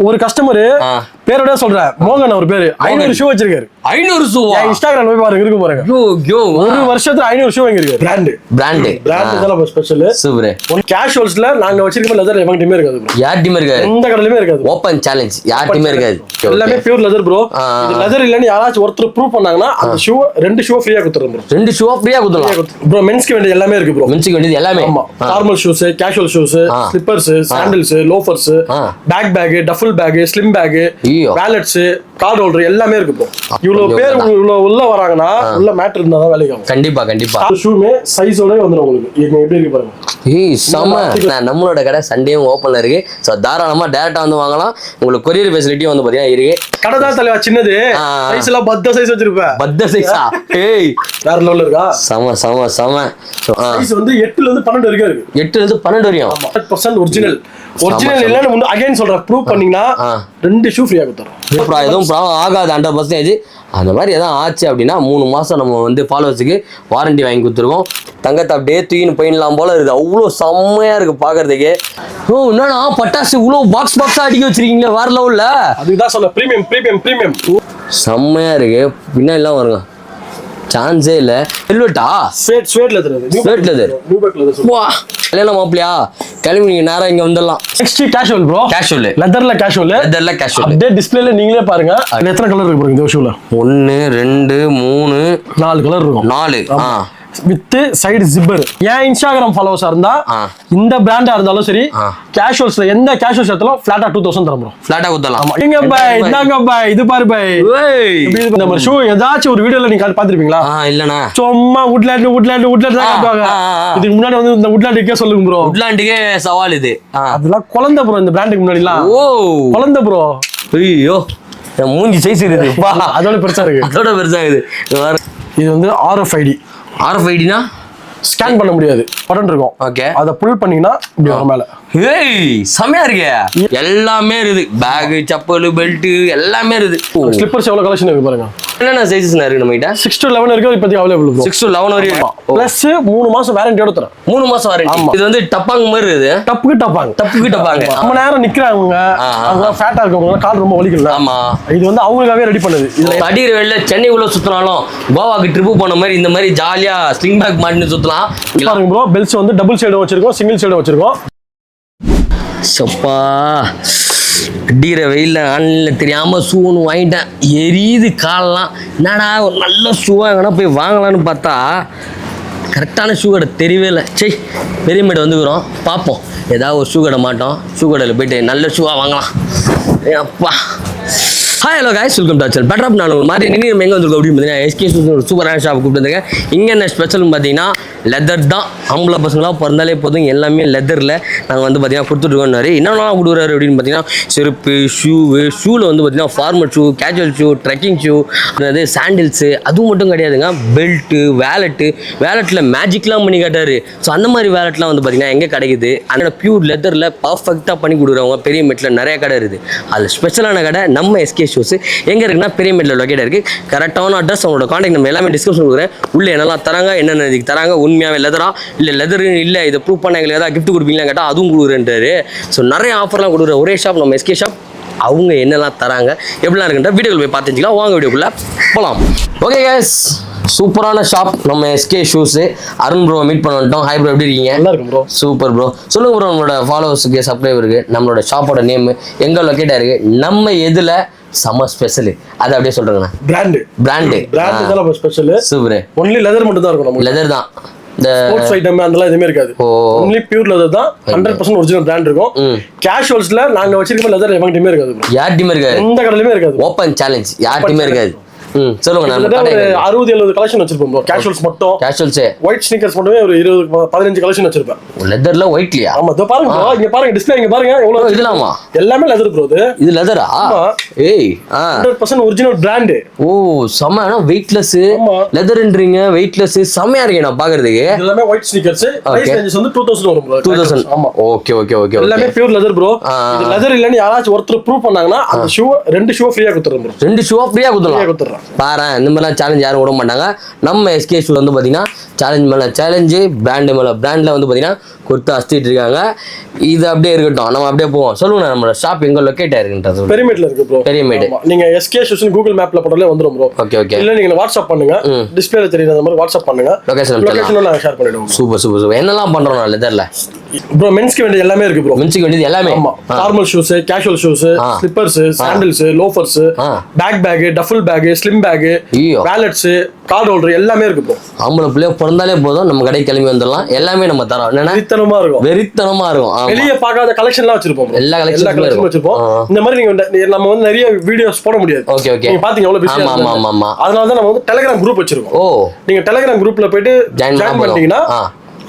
ஒரு கஸ்டமர் பேரோட சொல்றேன் மோகன் அவர் பேரு 500 ஷூ வச்சிருக்காரு. 500 ஷூவா? இன்ஸ்டாகிராம் போய் பாருங்க, இருக்கு பாருங்க. ஒரு வருஷத்துல 500 ஷூ வாங்கிருக்காரு. பிராண்ட் தான் ஸ்பெஷல். சூப்பர். ஒன் கேஷுவல்ஸ்ல நாங்க வச்சிருக்க லெதர் எவங்கிட்டமே இருக்காது bro. யார்ட்டயுமே இருக்காது, எந்த கடையிலுமே இருக்காது. ஓபன் சேலஞ்ச், யார்ட்டயுமே இருக்காது. எல்லாமே பியூர் லெதர் bro. இது லெதர் இல்லன்னு யாராச்சும் ஒருத்தர் ப்ரூவ் பண்ணாங்கன்னா அந்த ஷூ 2 ஷூ ஃப்ரீயா கொடுத்துறோம் bro. 2 ஷூ ஃப்ரீயா கொடுத்துறோம் bro. மென்ஸ்க்கு வேண்டிய எல்லாமே இருக்கு bro. மென்ஸ்க்கு வேண்டியது எல்லாமே. ஆமா, formal shoes, casual shoes, slippers, sandals, loafers, bag, duffel bag, slim bag, wallets, card holder எல்லாமே இருக்கு bro. இவ்வளவு பேர் உள்ள வராங்கன்னா உள்ள மேட்டர் இருந்தா தான் வேலைக்கு ஆகும். கண்டிப்பா கண்டிப்பா. ஷூமே சைஸோட வந்துரும் உங்களுக்கு. இது எப்படி இருக்கு பாருங்க. ஏய் செம. நம்மளோட கடை சண்டேயும் ஓபன்ல இருக்கு. சோ தாராளமா டைரக்டா வந்து வாங்கலாம். உங்களுக்கு கொரியர் ஃபெசிலிட்டி வந்து பாத்தீங்கன்னா இருக்கு. கடை தான் தலைவா சின்னது. சைஸ் எல்லாம் பத்த சைஸ் வச்சிருப்பேன். பத்த சைஸா? ஏய் வேற லெவல்ல இருக்கா? செம செம செம. சைஸ் வந்து 8ல இருந்து 12 வரைக்கும் இருக்கு. 8ல இருந்து 12 வரையும். 100% ஒரிஜினல். ஒரிஜினல் இல்லன்னு அகைன் சொல்றேன், ப்ரூவ் பண்ணீங்கன்னா 2 ஷூ ஃப்ரீயா கொடுத்துறோம். எதுவும் ப்ராப்ளம் ஆகாது 100%. அந்த மாதிரி எதாவது ஆச்சு அப்படின்னா 3 மாசம் நம்ம வந்து ஃபாலோவர்ஸுக்கு வாரண்டி வாங்கி கொடுத்துருக்கோம். தங்கத்தை அப்படியே தூக்கின்னு போயிடலாம் போல இருக்குது. அவ்வளோ செம்மையா இருக்கு பாக்குறதுக்கு. ஓ என்னன்னா பட்டாசு இவ்வளோ பாக்ஸா அடிக்க வச்சிருக்கீங்களா வேற லெவல்ல. அதுதான் சொல்ல பிரீமியம் பிரீமியம் பிரீமியம். செம்மையா இருக்கு. பின்னாடிலாம் வருங்க, சான்ஸே இல்ல. ஹெல்மெட்டா? Suede leather. Suede leather. வா கல்யாணம் மாப்பிளையா கிளம்பி நீங்க நேரா இங்க வந்துடலாம். Next casual bro. கேஷுவல் லெதர்ல கேஷுவல். லெதர்ல கேஷுவல். அப்படியே டிஸ்ப்ளேல நீங்களே பாருங்க. எத்தனை கலர் இருக்கு பாருங்க இந்த ஷூல. 1 2 3 4 கலர் இருக்கும். 4 வித் சைடு ஜிப்பர். ஏன் இன்ஸ்டாகிராம் ஃபாலோவர்ஸா இருந்தா இந்த பிராண்டா இருந்தாலும் சரி, கேஷுவல்ஸ்ல எந்த கேஷுவல்ஸ் எடுத்தாலும் ஃபிளாட்டா 2000 தரம் ப்ரோ. ஃபிளாட்டா கொடுத்தலாம். ஆமா இங்க பை இந்தாங்க பை இது பாரு பை. இந்த மாதிரி ஷூ ஏதாச்சும் ஒரு வீடியோல நீங்க பாத்துருப்பீங்களா? இல்லனா சும்மா வுட்லாண்ட் தான் காட்டுவாங்க. இதுக்கு முன்னாடி வந்து இந்த வுட்லாண்டுக்கே சொல்லுங்க ப்ரோ. வுட்லாண்டுக்கே சவால் இது. அதெல்லாம் குழந்தை ப்ரோ. இந்த பிராண்டுக்கு முன்னாடிலாம் குழந்தை ப்ரோ. ஐயோ மூஞ்சி சைஸ் இருக்குது. அதோட பெருசா இருக்குது. இது வந்து RFID. RFIDனா ஸ்கேன் பண்ண முடியாது, பட்டன் இருக்கும். ஓகே, அத புல் பண்ணீங்கன்னா இப்படி வர மேல. ஏய் செமையா இருக்கே. எல்லாமே இருக்கு. பேக், செப்பல், பெல்ட் எல்லாமே இருக்கு. ஸ்லிப்பர்ஸ் எவ்வளவு கலெக்ஷன் இருக்கு பாருங்க. என்னென்ன சைஸஸ்ல இருக்கு நம்ம கிட்ட? 6 to 11 வரைக்கும் இப்போதைக்கு அவைலபிள் bro. 6 to 11 வரைக்கும். பிளஸ் 3 மாசம் வாரண்டியோட தரேன். 3 மாசம் வாரண்டி. இது வந்து டப்பாங் மாதிரி இருக்குது. டப்புக்கு டப்பாங்க. நம்ம நேரம் நிக்கறாங்க, அவங்க ஃபேட்டா இருக்கவங்க கால் ரொம்ப வலிக்குது. ஆமா, இது வந்து அவங்களுக்காகவே ரெடி பண்ணுது. இதுல அடிற வெள்ள சென்னை உள்ள சுத்தனாலும் கோவாக்கு ட்ரிப் போன மாதிரி இந்த மாதிரி ஜாலியா ஸ்லிங் பேக் மாட்டிட்டு சுத்தலாம். பாருங்க ப்ரோ, பெல்ட்ஸ் வந்து டபுள் சைடு வச்சிருக்கோம், சிங்கிள் சைடு வச்சிருக்கோம். சப்பா அடிக்கிற வெயில்ல ஆன்லைன்ல தெரியாம ஷூ ஒன்று வாங்கிட்டேன். எரியுது காலெல்லாம். என்னடா ஒரு நல்ல ஷூ வாங்கினா போய் வாங்கலான்னு பார்த்தா கரெக்டான ஷூ கடை தெரியவே இல்லை. சரி பெரியமேடு வந்துக்கிறோம், பார்ப்போம். ஏதாவது ஒரு ஷூ கடை மாட்டோம். ஷூ கடையில் போயிட்டு நல்ல ஷூவாக வாங்கலாம். அப்பா hi hello guys, welcome to channel better up. நான் ஒரு மாதிரி நீங்கள் எங்கே வந்துருக்கோம் அப்படின்னு பார்த்தீங்கன்னா SK ஷூஸ் ஒரு சூப்பரான ஷாப் கூப்பிட்டுருக்கேன். இங்கே என்ன ஸ்பெஷல்னு பார்த்தீங்கன்னா லெதர் தான். ஆம்பளை பசங்களாக பிறந்தாலே போதும், எல்லாமே லெதரில் நாங்கள் வந்து பார்த்தீங்கன்னா கொடுத்துட்ருக்கோம்னாரு. என்னென்னலாம் கொடுக்குறாரு அப்படின்னு பார்த்தீங்கன்னா செருப்பு, ஷூவில் வந்து பார்த்தீங்கன்னா formal shoe, casual shoe, trekking shoe, அதாவது சாண்டில்ஸு. அதுவும் மட்டும் கிடையாதுங்க, பெல்ட்டு, வேலெட்டில் மேஜிக்லாம் பண்ணி காட்டாரு. ஸோ அந்த மாதிரி வேலெட்லாம் வந்து பார்த்தீங்கன்னா எங்கே கிடைக்குது? அதோட பியூர் லெதரில் பர்ஃபெக்டாக பண்ணி கொடுக்குறவங்க பெரிய மெட்டில் நிறைய கடை இருக்குது. அது ஸ்பெஷலான கடை நம்ம SK ஷூஸ். எங்கே இருக்குன்னா பெரிய மெட்டில் லொக்கேட் இருக்குது. கரெக்டான அட்ரஸ், அவங்களோட காண்டாக்ட் நம்ம எல்லாமே டிஸ்கிரிப்ஷன் கொடுக்குறேன். உள்ளே என்னெல்லாம் தராங்க, என்னென்ன இதுக்கு தராங்க, உண்மையாகவே லெதரா இல்லை லெதர் இல்லை இதை ப்ரூவ் பண்ண எங்களுக்கு ஏதாவது கிஃப்ட் கொடுப்பீங்களா கேட்டால் அதுவும் கொடுக்குறேன்றாரு. ஸோ நிறைய ஆஃபர்லாம் கொடுக்குற ஒரே ஷாப் நம்ம SK ஷாப். அவங்க என்னெல்லாம் தராங்க எப்படிலாம் இருக்குன்ற வீடியோவில் போய் பார்த்துக்கலாம். வாங்க வீடியோக்குள்ளே போகலாம். ஓகே கைஸ், சூப்பரான ஷாப் நம்ம SK shoes. Arun bro meet பண்ண வந்துட்டோம். ஹாய் ப்ரோ, எப்படி இருக்கீங்க? நல்லா இருக்கும் ப்ரோ. Super bro. சொல்லுங்க ப்ரோ, நம்மளோட ஃபாலோவர்ஸுக்கு சப்ஸ்கிரைபருக்கு நம்மளோட ஷாப்போட நேம் எங்கே லொக்கேட்டாக இருக்குது, நம்ம எதில் சம்ம ஸ்பெஷல் அதை அப்படியே சொல்றேங்கண்ணா. பிராண்டு தான் ஸ்பெஷல். சூப்பர். ஒன்லி லெதர் மட்டும் தான் இருக்கும். லெதர் தான். இந்த ஸ்போர்ட்ஸ் ஐட்டம் அதெல்லாம் எதுவுமே இருக்காது. ஒன்லி பியூர் லெதர் தான். 100% ஒரிஜினல் பிராண்ட் இருக்கும். கேஷுவல்ஸ்ல நாங்க வச்சிருக்க லெதர் எவங்கிட்டயுமே இருக்காது. யார்ட்டயுமே இருக்காது, எந்த கடையிலுமே இருக்காது. ஓபன் சேலஞ்ச், யார்ட்டயுமே இருக்காது. சொல்லுங்க. நான் 60-70 கலெக்ஷன் வச்சிருப்போம் ப்ரோ. கேஷுவல்ஸ் மட்டும். கேஷுவல்ஸ் ஒயிட் ஸ்னீக்கர்ஸ் மட்டுமே ஒரு 20-15 கலெக்ஷன் வச்சிருப்பேன். லெதர்ல ஒயிட்லியா? ஆமா, இதோ பாருங்க ப்ரோ, இங்க பாருங்க டிஸ்ப்ளே, இங்க பாருங்க எவ்வளவு இதலாமா. எல்லாமே லெதர் ப்ரோ. இது லெதரா? ஏய் 100% ஒரிஜினல் பிராண்ட். ஓ செம. வெயிட்லெஸ் லெதர்ன்றீங்க, வெயிட்லெஸ் செமையா இருக்கு நான் பாக்குறதுக்கு. எல்லாமே ஒயிட் ஸ்னீக்கர்ஸ். பிரைஸ் ரேஞ்சஸ் வந்து 2000 வரும் ப்ரோ. 2000. ஆமா. Okay okay okay. எல்லாமே பியூர் லெதர் ப்ரோ. இது லெதர் இல்லன்னு யாராச்சும் ஒருத்தர் ப்ரூவ் பண்ணாங்கன்னா அந்த ஷூ 2 ஷூ ஃப்ரீயா கொடுத்துறோம் ப்ரோ. 2 ஷூ ஃப்ரீயா கொடுத்துறோம். பாரு, இந்த மாதிரிலாம் சேலஞ்ச் யாரும் விட மாட்டாங்க. நம்ம SK ஷூ வந்து பார்த்தீங்கன்னா சேலஞ்ச் மேலே சேலஞ்சு, பிராண்டு மேலே பிராண்டில் வந்து பார்த்தீங்கன்னா கொடுத்து அஸ்திட்டு இருக்காங்க. இது அப்படியே இருக்கட்டும், நம்ம அப்படியே போவோம். சொல்லுங்க நம்ம ஷாப் எங்க லொகேட் ஆயிருக்குன்றது. பெரியமேட்ல இருக்கு ப்ரோ. பெரியமேடு. நீங்க எஸ்கே ஷூஸ் கூகுள் மேப்ல போட்டாலே வந்துரும் ப்ரோ. Okay okay. இல்ல நீங்க வாட்ஸ்அப் பண்ணுங்க, டிஸ்ப்ளேல தெரியுற அந்த மாதிரி வாட்ஸ்அப் பண்ணுங்க, லொகேஷன் நான் ஷேர் பண்ணிடுவோம். Super super super. என்னெல்லாம் பண்றோம் லெதர்ல ப்ரோ? மென்ஸ்க்கு வேண்டிய எல்லாமே இருக்கு ப்ரோ. மென்ஸ்க்கு வேண்டியது எல்லாமே. ஆமா, formal shoes, casual shoes, slippers, sandals, loafers, bag, duffel bag, slim bag, wallets, card holder எல்லாமே இருக்கு ப்ரோ. ஆம்பளை பிள்ளைய பிறந்தாலே போதும் நம்ம கடை கிளம்பி வந்துடலாம். எல்லாமே நம்ம தரோம். என்னன்னா வெறித்தனமா இருக்கும், வெறித்தனமா இருக்கும். வெளியே பார்க்காத கலெக்ஷன்லாம் வச்சிருப்போம், எல்லா கலெக்ஷன் வச்சிருப்போம். இந்த மாதிரி நீங்க நம்ம வந்து நிறைய வீடியோஸ் போட முடியாது. Okay okay. நீங்க பாத்தீங்க எவ்வளவு பிஸியா இருக்கு. ஆமா ஆமா. அதனால தான் நம்ம வந்து டெலிகிராம் குரூப் வச்சிருக்கோம். ஓ, நீங்க டெலிகிராம் குரூப்ல போயிட்டு ஜாயின் பண்ணிட்டீங்கன்னா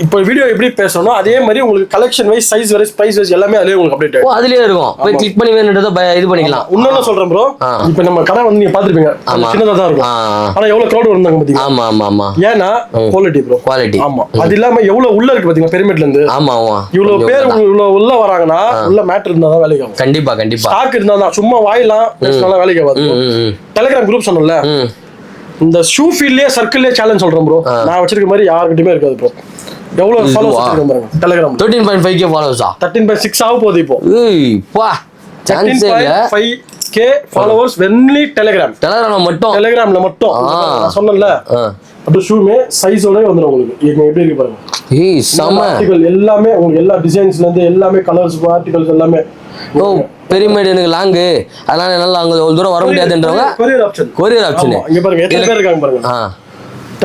இப்போ வீடியோ எப்படி பேசணும் அதே மாதிரி உங்களுக்கு collection wise, size wise, price wise எல்லாமே அதுலயே உங்களுக்கு அப்டேட் ஆகும். அதுலயே இருக்கும். போய் கிளிக் பண்ணி வேணும்ன்றத இது பண்ணிக்கலாம். இன்னொன்னு சொல்றேன் ப்ரோ, இப்போ நம்ம கடை வந்து நீங்க பாத்துருப்பீங்க, சின்னதா தான் இருக்கும். ஆனா எவ்வளவு கிரவுட் வந்தாங்க பாத்தீங்க. ஆமா ஆமா ஆமா. ஏன்னா குவாலிட்டி ப்ரோ, குவாலிட்டி. ஆமா, அது இல்லாம எவ்வளவு உள்ள இருக்கு பாத்தீங்க பெரியமேட்ல இருந்து. ஆமா ஆமா. இவ்வளவு பேர் இவ்வளவு உள்ள வராங்கன்னா உள்ள மேட்டர் இருந்தா தான் வேலைக்கு ஆகும். கண்டிப்பா கண்டிப்பா. ஸ்டாக் இருந்தா தான், சும்மா வாயிலாம் பேசினால வேலைக்கு ஆகாது. டெலிகிராம் குரூப் சொன்னல, இந்த ஷூ ஃபீல்ட்லயே சர்க்கிள்லயே சேலஞ்ச் சொல்றேன் ப்ரோ. நான் வச்சிருக்க மாதிரி யார்கிட்டயுமே இருக்காது ப்ரோ. எவ்வளவு ஃபாலோவர்ஸ் வச்சிருக்கீங்க பாருங்க டெலிகிராம். 13.5k ஃபாலோவர்ஸா? 13.6 ஆக போகுது இப்போ. ஏய் பா, சான்ஸ் இல்ல. 5k followers Wenli Telegram. டெலிகிராம்ல மட்டும் நான் சொன்னேன்ல. அப்படியே ஷூமே சைஸோட வந்துரும் உங்களுக்கு. இது எப்படி இருக்கு பாருங்க. ஏய் செம. ஆர்டிகல் எல்லாமே உங்களுக்கு, எல்லா டிசைன்ஸ்ல இருந்து எல்லாமே, கலர்ஸ், ஆர்டிகல்ஸ் எல்லாமே. ஓ, பெரியமேடு எனக்கு லாங்கு, அதனால என்னால அங்க ஒரு தூரம் வர முடியாதுன்றவங்க கொரியர் ஆப்ஷன். இங்க பாருங்க எத்தனை பேர் இருக்காங்க பாருங்க.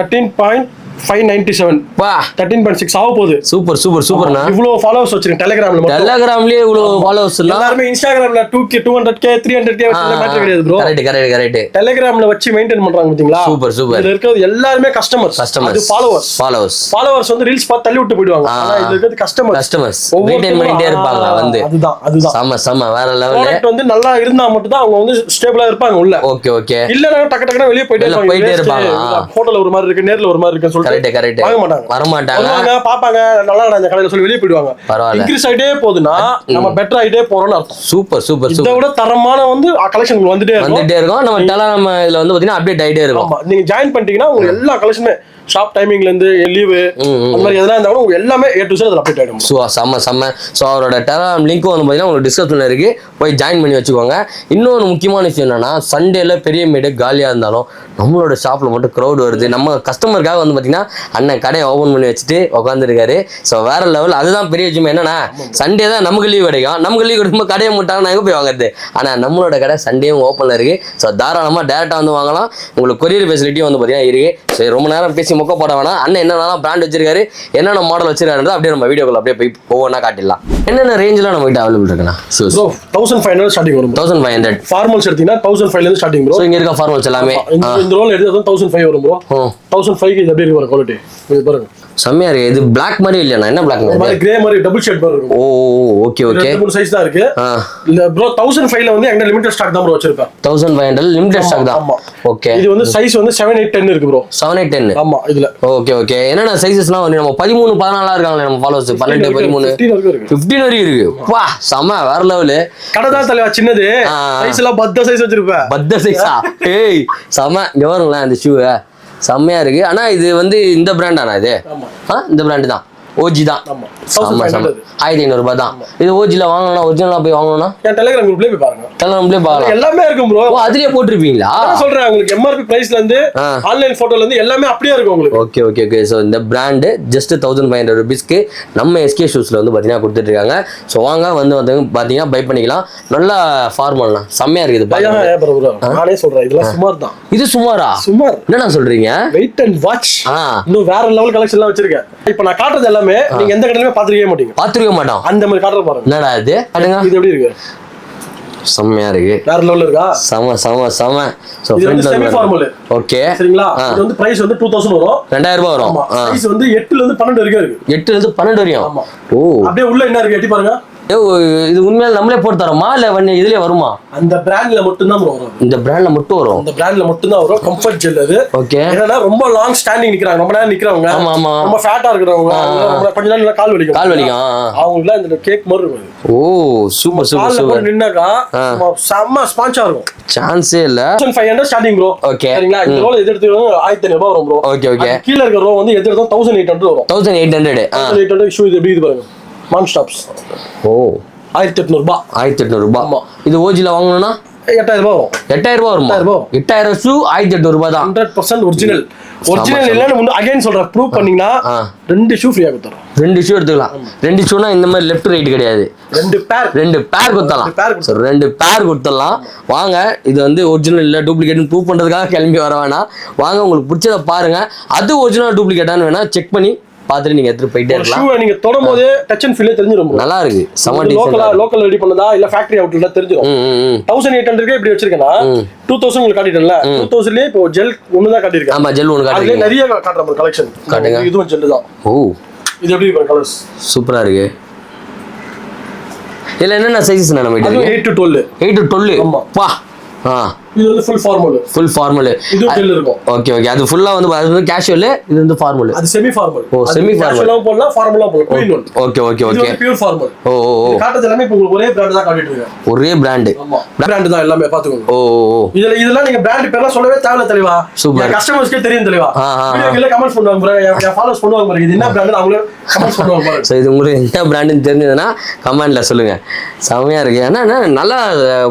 13.597 வா, 13.6 ஆக போகுது. சூப்பர் சூப்பர் சூப்பர்னா. இவ்வளவு ஃபாலோவர்ஸ் வச்சிருக்கீங்க டெலிகிராம்ல மட்டும். டெலிகிராம்லயே இவ்வளவு ஃபாலோவர்ஸ் இல்ல. எல்லாரும் இன்ஸ்டாகிராம்ல 2k 200k 300k வச்சல மேட்டர் கிடையாது ப்ரோ. Correct correct correct. டெலிகிராம்ல வச்சு மெயின்टेन பண்றாங்க பாத்தீங்களா. Super super. இதுல இருக்கிறது எல்லாரும் கஸ்டமர்ஸ். அது ஃபாலோவர்ஸ் வந்து ரீல்ஸ் பார்த்து தள்ளி விட்டு போய்டுவாங்க. ஆனா இதுல இருக்கிறது கஸ்டமர்ஸ் மெயின்टेन பண்ணிட்டே இருப்பாங்க வந்து. அதுதான் செம செம வேற லெவல். ப்ராடக்ட் வந்து நல்லா இருந்தா மட்டும் தான் அவங்க வந்து ஸ்டேபிளா இருப்பாங்க உள்ள. Okay okay. இல்லனா டக்கு டக்குனா வெளிய போயிட்டே இருப்பாங்க. போட்டோல ஒரு மாதிரி இருக்கு, நேர்ல ஒரு மாதிரி இருக்குன்னு சொல்லிட்டு கரெக்ட் வாங்க மாட்டாங்க, வர மாட்டாங்க. பாப்பாங்க நல்லா இந்த கடையில சொல்லி வெளிய போய்டுவாங்க. இன்கிரீஸ் ஆயிட்டே போகுதுனா நம்ம பெட்டர் ஆயிட்டே போறோம்னு அர்த்தம். Super super super. இத விட தரமான வந்து கலெக்ஷன் வந்துட்டே இருக்கும். நம்ம டெலிகிராம் இதுல வந்து பாத்தீங்கன்னா அப்டேட் ஆயிட்டே இருக்கும். ஆமா, நீங்க ஜாயின் பண்ணிட்டீங்கன்னா உங்களுக்கு எல்லா கலெக்ஷனுமே, ஷாப் டைமிங்ல இருந்து லீவு அந்த மாதிரி எதனா இருந்தாலும் உங்களுக்கு எல்லாமே A to Z அதுல அப்டேட் ஆயிடும். செம்ம செம்ம. ஸோ அவரோட டெலிகிராம் லிங்க்கும் வந்து பார்த்தீங்கன்னா உங்களுக்கு டிஸ்கிரிப்ஷன்ல இருக்கு, போய் ஜாயின் பண்ணி வச்சுக்கோங்க. இன்னொரு முக்கியமான விஷயம் என்னன்னா, சண்டேல பெரியமேடு காலியா இருந்தாலும் நம்மளோட ஷாப்ல மட்டும் க்ரௌட் வருது. நம்ம கஸ்டமருக்காக வந்து பார்த்தீங்கன்னா அண்ணன் கடையை ஓப்பன் பண்ணி வச்சுட்டு உட்காந்துருக்காரு. ஸோ வேற லெவல். அதுதான் பெரிய விஷயம். என்னன்னா சண்டே தான் நமக்கு லீவ் கிடைக்கும். நமக்கு லீவ் கிடைக்கும்போது கடையை முட்டாங்க நான் எங்கே போய் வாங்குறது. ஆனால் நம்மளோட கடை சண்டேவும் ஓப்பனில் இருக்கு. ஸோ தாராளமாக டேரெக்டாக வந்து வாங்கலாம். உங்களுக்கு கொரியர் ஃபெசிலிட்டியும் வந்து பார்த்தீங்கன்னா இருக்கு. சரி, ரொம்ப நேரம் பேசி மொக்க போட வேணாம். அண்ணன் என்னென்னலாம் பிராண்ட் வச்சிருக்காரு, என்னென்ன மாடல் வச்சிருக்காரு அப்படியே நம்ம வீடியோக்குள்ள அப்படியே போய் ஒவ்வொன்றா காட்டிடலாம். என்னென்ன ரேஞ்சில் நம்ம கிட்ட அவைலபிள் இருக்குண்ணா? 1500 ஸ்டார்டிங் வரும். 1500 ஃபார்மல்ஸ் எடுத்தீங்கன்னா 1500 இருந்து ஸ்டார்டிங் ப்ரோ. ஸோ இங்கே இருக்க ஃபார்மல்ஸ் எல்லாமே இந்த ரோல் எடுத்து 1500 வரும் ப்ரோ. 1500 இது எப்படி இருக்கு குவாலிட்டி இது பாருங்க. செம்மையா இருக்கு. இது பிளாக் மாதிரி இல்லையா? என்ன பிளாக் மாதிரி? கிரே மாதிரி டபுள் ஷேட் மாதிரி இருக்கும். ஓ ஓகே ஓகே. ரெண்டு மூணு சைஸ் தான் இருக்கு. இல்ல ப்ரோ 1500 வந்து எங்க லிமிட்டட் ஸ்டாக் தான் ப்ரோ வச்சிருப்பேன். 1500 லிமிட்டட் ஸ்டாக் தான். ஆமா ஓகே. இது வந்து சைஸ் வந்து 7 8 10 இருக்கு ப்ரோ. 7 8 10. ஆமா இதுல. Okay okay. என்னென்ன சைஸஸ்லாம் வந்து நம்ம 13 14 இருக்காங்களே நம்ம ஃபாலோவர்ஸ். 12 13 15 வரைக்கும் இருக்கு. வா செம்ம வேற லெவல். கடை தான் தலைவா சின்னது. சைஸ் எல்லாம் பத்த சைஸ் வச்சிருப்பேன். பத்த சைஸா? ஏய் செம்ம. இங்க வருங்களேன் இந்த ஷூ செம்மையா இருக்கு. ஆனா இது வந்து இந்த பிராண்டானா? இது இந்த பிராண்டு தான், ஓஜி தான். 1500 ரூபாய் தான். இது ஓஜில வாங்கணும்னா, ஒரிஜினலா போய் வாங்கணும்னா டெலிகிராம் குரூப்லயே போய் பாருங்க. டெலிகிராம்லயே பாருங்க, எல்லாமே இருக்கும் ப்ரோ. அதுலயே போட்டுருப்பீங்களா? நான் சொல்றேன் உங்களுக்கு MRP பிரைஸ்ல இருந்து ஆன்லைன் போட்டோல இருந்து எல்லாமே அப்படியே இருக்கும் உங்களுக்கு. Okay okay okay. சோ இந்த பிராண்ட் ஜஸ்ட் 1500 ரூபீஸ்க்கு நம்ம SK ஷூஸ்ல வந்து பாத்தீங்கன்னா கொடுத்துட்டு இருக்காங்க. சோ வாங்க வந்து பாத்தீங்கன்னா பை பண்ணிக்கலாம். நல்லா ஃபார்மல்னா செம்மையா இருக்குது. நானே சொல்றேன் இதெல்லாம் சுமார் தான். இது சுமாரா? சுமார் என்னடா சொல்றீங்க? Wait and watch. இன்னும் வேற லெவல் கலெக்ஷன் எல்லாம் வச்சிருக்கேன். இப்போ நான் காட்டுறது எல்லாமே நீங்க எந்த கடையிலுமே பாத்துக்கவே மாட்டீங்க. பாத்துக்க மாட்டோம். அந்த மாதிரி காட்டுற பாருங்க. என்னடா இது? பாருங்க இது எப்படி இருக்கு. செம்மையா இருக்கு. வேற லெவல்ல இருக்கா? செம செம செம. So friends semi formal. Okay சரிங்களா? இது வந்து பிரைஸ் வந்து 2000 வரும். 2000 ரூபாய் வரும். சைஸ் வந்து 8 ல இருந்து 12 வரைக்கும் இருக்கு. 8 ல இருந்து 12 வரைக்கும். ஆமா. ஓ அப்படியே உள்ள என்ன இருக்கு எட்டி பாருங்க. இது உண்மையில நம்மளே போட்டு தரோமா இல்ல இதுலயே வருமா? அந்த பிராண்ட்ல மட்டும் தான் வரும். இந்த பிராண்ட்ல மட்டும் வரும். அந்த பிராண்ட்ல மட்டும் தான் வரும். கம்ஃபர்ட் ஜெல் அது. ஓகே. என்னன்னா ரொம்ப லாங் ஸ்டாண்டிங் நிக்கறாங்க, ரொம்ப நேரம் நிக்கறவங்க, ஆமா ஆமா, ரொம்ப ஃபேட்டா இருக்கிறவங்க, ரொம்ப கொஞ்ச நேரம் கால் வலிக்கும். அவங்களுக்கு இந்த கேக் மாதிரி இருக்கும். ஓ சூப்பர் சூப்பர் சூப்பர். நின்னாக்கா செம்ம ஸ்பான்ச்சா இருக்கும். சான்ஸே இல்ல. 1500 ஸ்டார்டிங் ப்ரோ. ஓகே. சரிங்களா? இந்த ரோல் எது எடுத்துறோம் 1500 ரூபாய் வரும் ப்ரோ. Okay okay. கீழ இருக்க ரோ வந்து எது எடுத்தோம் 1800 வரும். 1800 ஷூ இது எப்படி இது பாருங்க. மான் ஸ்டாப்ஸ். ஓ 1800 ரூபாய். 1800 ரூபாய். இது ஓஜில வாங்கணும்னா 8000 ரூபாய் வரும். 8000 ரூபாய் வருமா? 8000 ஷூ 1800 ரூபாய் தான். 100% ஒரிஜினல். ஒரிஜினல் இல்லன்னு அகைன் சொல்றேன், ப்ரூவ் பண்ணீங்கன்னா 2 ஷூ ஃப்ரீயா கொடுத்துறோம். 2 ஷூ எடுத்துக்கலாம். 2 ஷூனா இந்த மாதிரி லெஃப்ட் ரைட் கிடையாது. 2 பேர் கொடுத்தலாம். 2 பேர் கொடுத்துடலாம். வாங்க, இது வந்து ஒரிஜினல் இல்ல டூப்ளிகேட்னு ப்ரூவ் பண்றதுக்காக கிளம்பி வர வேணாம். வாங்க, உங்களுக்கு பிடிச்சத பாருங்க. அது ஒரிஜினல் டூப்ளிகேட்டான்னு வேணா செக் பண்ணி பார்த்துட்டு நீங்க எடுத்து போயிட்டே இருக்கலாம். ஷூ நீங்க தொடும்போது டச் அண்ட் ஃபீல் தெரிஞ்சிரும். நல்லா இருக்கு. சம லோக்கல் ரெடி பண்ணதா இல்ல ஃபேக்டரி அவுட்ல தெரிஞ்சிரும். 1800 இப்படி வச்சிருக்கேனா 2000 உங்களுக்கு காட்டிட்டேன்ல. 2000 லே இப்போ ஜெல் ஒன்னு தான் காட்டிருக்கேன். ஆமா, ஜெல் ஒன்னு காட்டிருக்கேன். அதுல நிறைய காட்ற மாதிரி கலெக்ஷன் காட்டுங்க. இதுவும் ஜெல் தான். ஓ இது எப்படி இருக்கு கலர்ஸ்? சூப்பரா இருக்கு. இதுல என்னென்ன சைஸஸ் நம்ம கிட்ட இருக்கு? 8 to 12. 8 to 12. ஆமா. பா. இது வந்து ஃபுல் ஃபார்மல். இது ஜெல் இருக்கும். Okay okay. அது ஃபுல்லா வந்து அது வந்து கேஷுவல், இது வந்து ஃபார்மல். அது செமி ஃபார்மல். ஓ செமி ஃபார்மல். கேஷுவலா போடலாம், ஃபார்மலா போடலாம். Twin one. Okay okay okay. இது பியூர் ஃபார்மல். ஓ ஓ ஓ. காட்டது எல்லாமே இப்போ ஒரே பிராண்ட் தான் காட்டிட்டு இருக்கேன். ஒரே பிராண்ட். ஆமா. பிராண்ட் தான் எல்லாமே பாத்துக்கோங்க. ஓ ஓ. இதெல்லாம் நீங்க பிராண்ட் பேர்லாம் சொல்லவே தேவையில்ல தெளிவா. சூப்பர். கஸ்டமர்ஸ்க்கே தெரியும் தெளிவா. வீடியோல கமெண்ட்ஸ் பண்ணுவாங்க பாருங்க. என் ஃபாலோவர்ஸ் பண்ணுவாங்க பாருங்க. இது என்ன பிராண்ட் அவங்களே கமெண்ட்ஸ் பண்ணுவாங்க பாருங்க. சோ இது உங்களுக்கு என்ன பிராண்ட்னு தெரிஞ்சதுன்னா கமெண்ட்ல சொல்லுங்க. செமையா இருக்கு. ஏன்னா நல்லா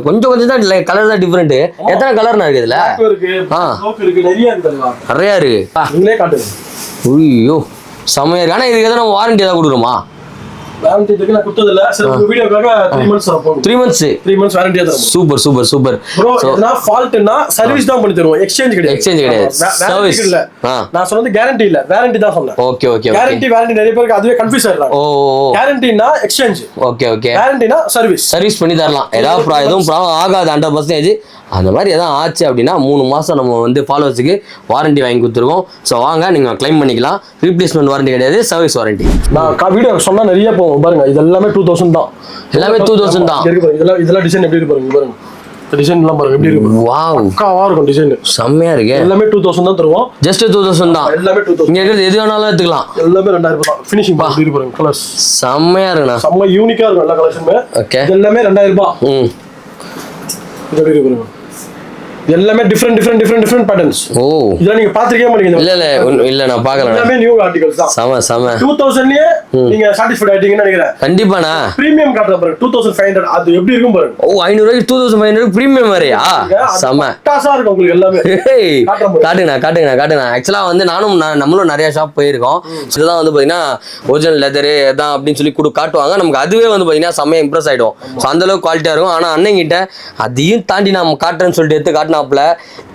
கொஞ்சம் தான் கலர் தான் டிஃபரெண்ட். எத்தனை கலர்னா இருக்கு இதுல? இருக்கு, ப்ளூ இருக்கு, நிறைய இருக்கு. நிறைய இருக்கு. நீங்களே காட்டுங்க. ஐயோ செமையா இருக்கு. ஆனா இதுக்கு எதனா வாரண்டி ஏதாவது கொடுக்குறோமா? வாரண்டி இதுக்கு நான் கொடுத்ததில்ல. சரி, உங்க வீடியோக்காக 3 months தரோம். 3 months. 3 months வாரண்டி தரோம். Super super super. ப்ரோ, இதனா ஃபால்ட்னா சர்வீஸ் தான் பண்ணி தருவோம். எக்ஸ்சேஞ்ச் கிடையாது. சர்வீஸ் இல்ல. நான் சொன்னது கேரண்டி இல்ல, வாரண்டி தான் சொன்னேன். Okay okay. வாரண்டி நிறைய பேருக்கு அதுவே கன்ஃபியூஸ் ஆயிடுறாங்க. ஓ கேரண்டினா எக்ஸ்சேஞ்ச். Okay okay. வாரண்டினா சர்வீஸ் பண்ணி தரலாம். எதுவும் ப்ராப்ளம் ஆகாது 100%. அந்த மாதிரி எதாவது ஆச்சு அப்படின்னா 3 மாதம் நம்ம வந்து ஃபாலோவர்ஸுக்கு வாரண்டி வாங்கி கொடுத்துருக்கோம். ஸோ வாங்க, நீங்கள் கிளைம் பண்ணிக்கலாம். ரீப்ளேஸ்மெண்ட் வாரண்டி கிடையாது, சர்வீஸ் வாரண்டி. நான் வீடியோ சொன்னால் நிறைய போகும் பாருங்க. இது எல்லாமே 2000 தான். எல்லாமே 2000 தான். இதெல்லாம் டிசைன் எப்படி இருக்கு பாருங்க. டிசைன்லாம் பாருங்க எப்படி இருக்கு. வாவ், பக்காவா இருக்கும் டிசைன். செம்மையா இருக்கு. எல்லாமே 2000 தான் தருவோம். ஜஸ்ட் 2000 தான். எல்லாமே 2000. நீங்க எடுத்து எது வேணாலும் எடுத்துக்கலாம். எல்லாமே 2000 தான். ஃபினிஷிங் எப்படி இருக்கு பாருங்க. கலர்ஸ் செம்மையா இருக்குண்ணா. செம்ம யூனிக்கா இருக்கும் எல்லா கலெக்ஷனுமே. ஓகே. எல்லாமே 2000 ரூபாய். இது எப்படி இருக்கு பாருங்க. எல்லாமே டிஃபரண்ட் பேட்டர்ன்ஸ். ஓ இதெல்லாம் நீங்க பாத்துக்கவே மாட்டீங்க. இல்ல நான் பார்க்கல. எல்லாமே நியூ ஆர்டிகல்ஸ் தான். செம 2000 லயே நீங்க சாட்டிஸ்ஃபைட் ஆயிட்டீங்கன்னு நினைக்கிறேன். கண்டிப்பாண்ணா. பிரீமியம் காட்டுற பாருங்க 2500. அது எப்படி இருக்கும் பாருங்க. ஓ 500 ரூபாய்க்கு 2500 பிரீமியம் வரையா? செம டாஸா இருக்கும் உங்களுக்கு எல்லாமே. காட்டுங்க. ஆக்சுவலா வந்து நம்மளும் நிறைய ஷாப் போயிருக்கோம். இதுதான் வந்து பாத்தீங்கன்னா ஒரிஜினல் லெதர் தான் அப்படின்னு சொல்லி காட்டுவாங்க. நமக்கு அதுவே வந்து பாத்தீங்கன்னா செம்மையா இம்ப்ரெஸ் ஆயிடும். அந்த அளவுக்கு குவாலிட்டியா இருக்கும். ஆனா அண்ணங்கிட்ட அதையும் தாண்டி நம்ம காட்டுறேன்னு சொல்லிட்டு எடுத்து காட்டினாப்ல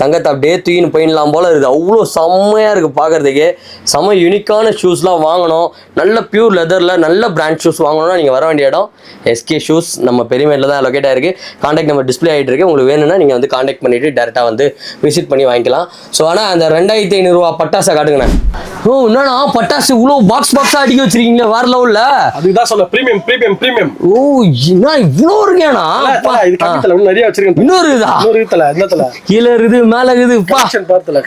தங்கத்தை அப்படியே தூக்கின்னு போயிடலாம் போல இருக்குது. அவ்வளோ செம்மையா இருக்கு பார்க்கறதுக்கு. செம்ம யூனிக்கான ஷூஸ்லாம் வாங்கணும், நல்ல பியூர் லெதர்ல நல்ல பிராண்ட் ஷூஸ் வாங்கணும்னா நீங்க வர வேண்டிய இடம் எஸ்கே ஷூஸ். நம்ம பெரியமேட்ல தான் லொகேட் ஆயிருக்கு. கான்டாக்ட் நம்பர் டிஸ்பிளே ஆகிட்டு இருக்கு. உங்களுக்கு வேணும்னா நீங்க வந்து கான்டாக்ட் பண்ணிட்டு டேரக்டா வந்து விசிட் பண்ணி வாங்கிக்கலாம். ஸோ ஆனால் அந்த 2500 ரூபா பட்டாசை காட்டுங்கண்ணே. ஓ என்னன்னா பட்டாசு இவ்வளோ பாக்ஸா அடிக்க வச்சிருக்கீங்களா? வேற லெவல்ல. அதுதான் சொல்ல பிரீமியம். ஓ என்ன இவ்வளோ இருக்கேண்ணா? நிறைய வச்சிருக்கேன். இன்னொரு இருக்குதா? என்னத்துல கீழே இருக்குது, மேல இருக்குது. கலெக்ஷன் பார்த்தல.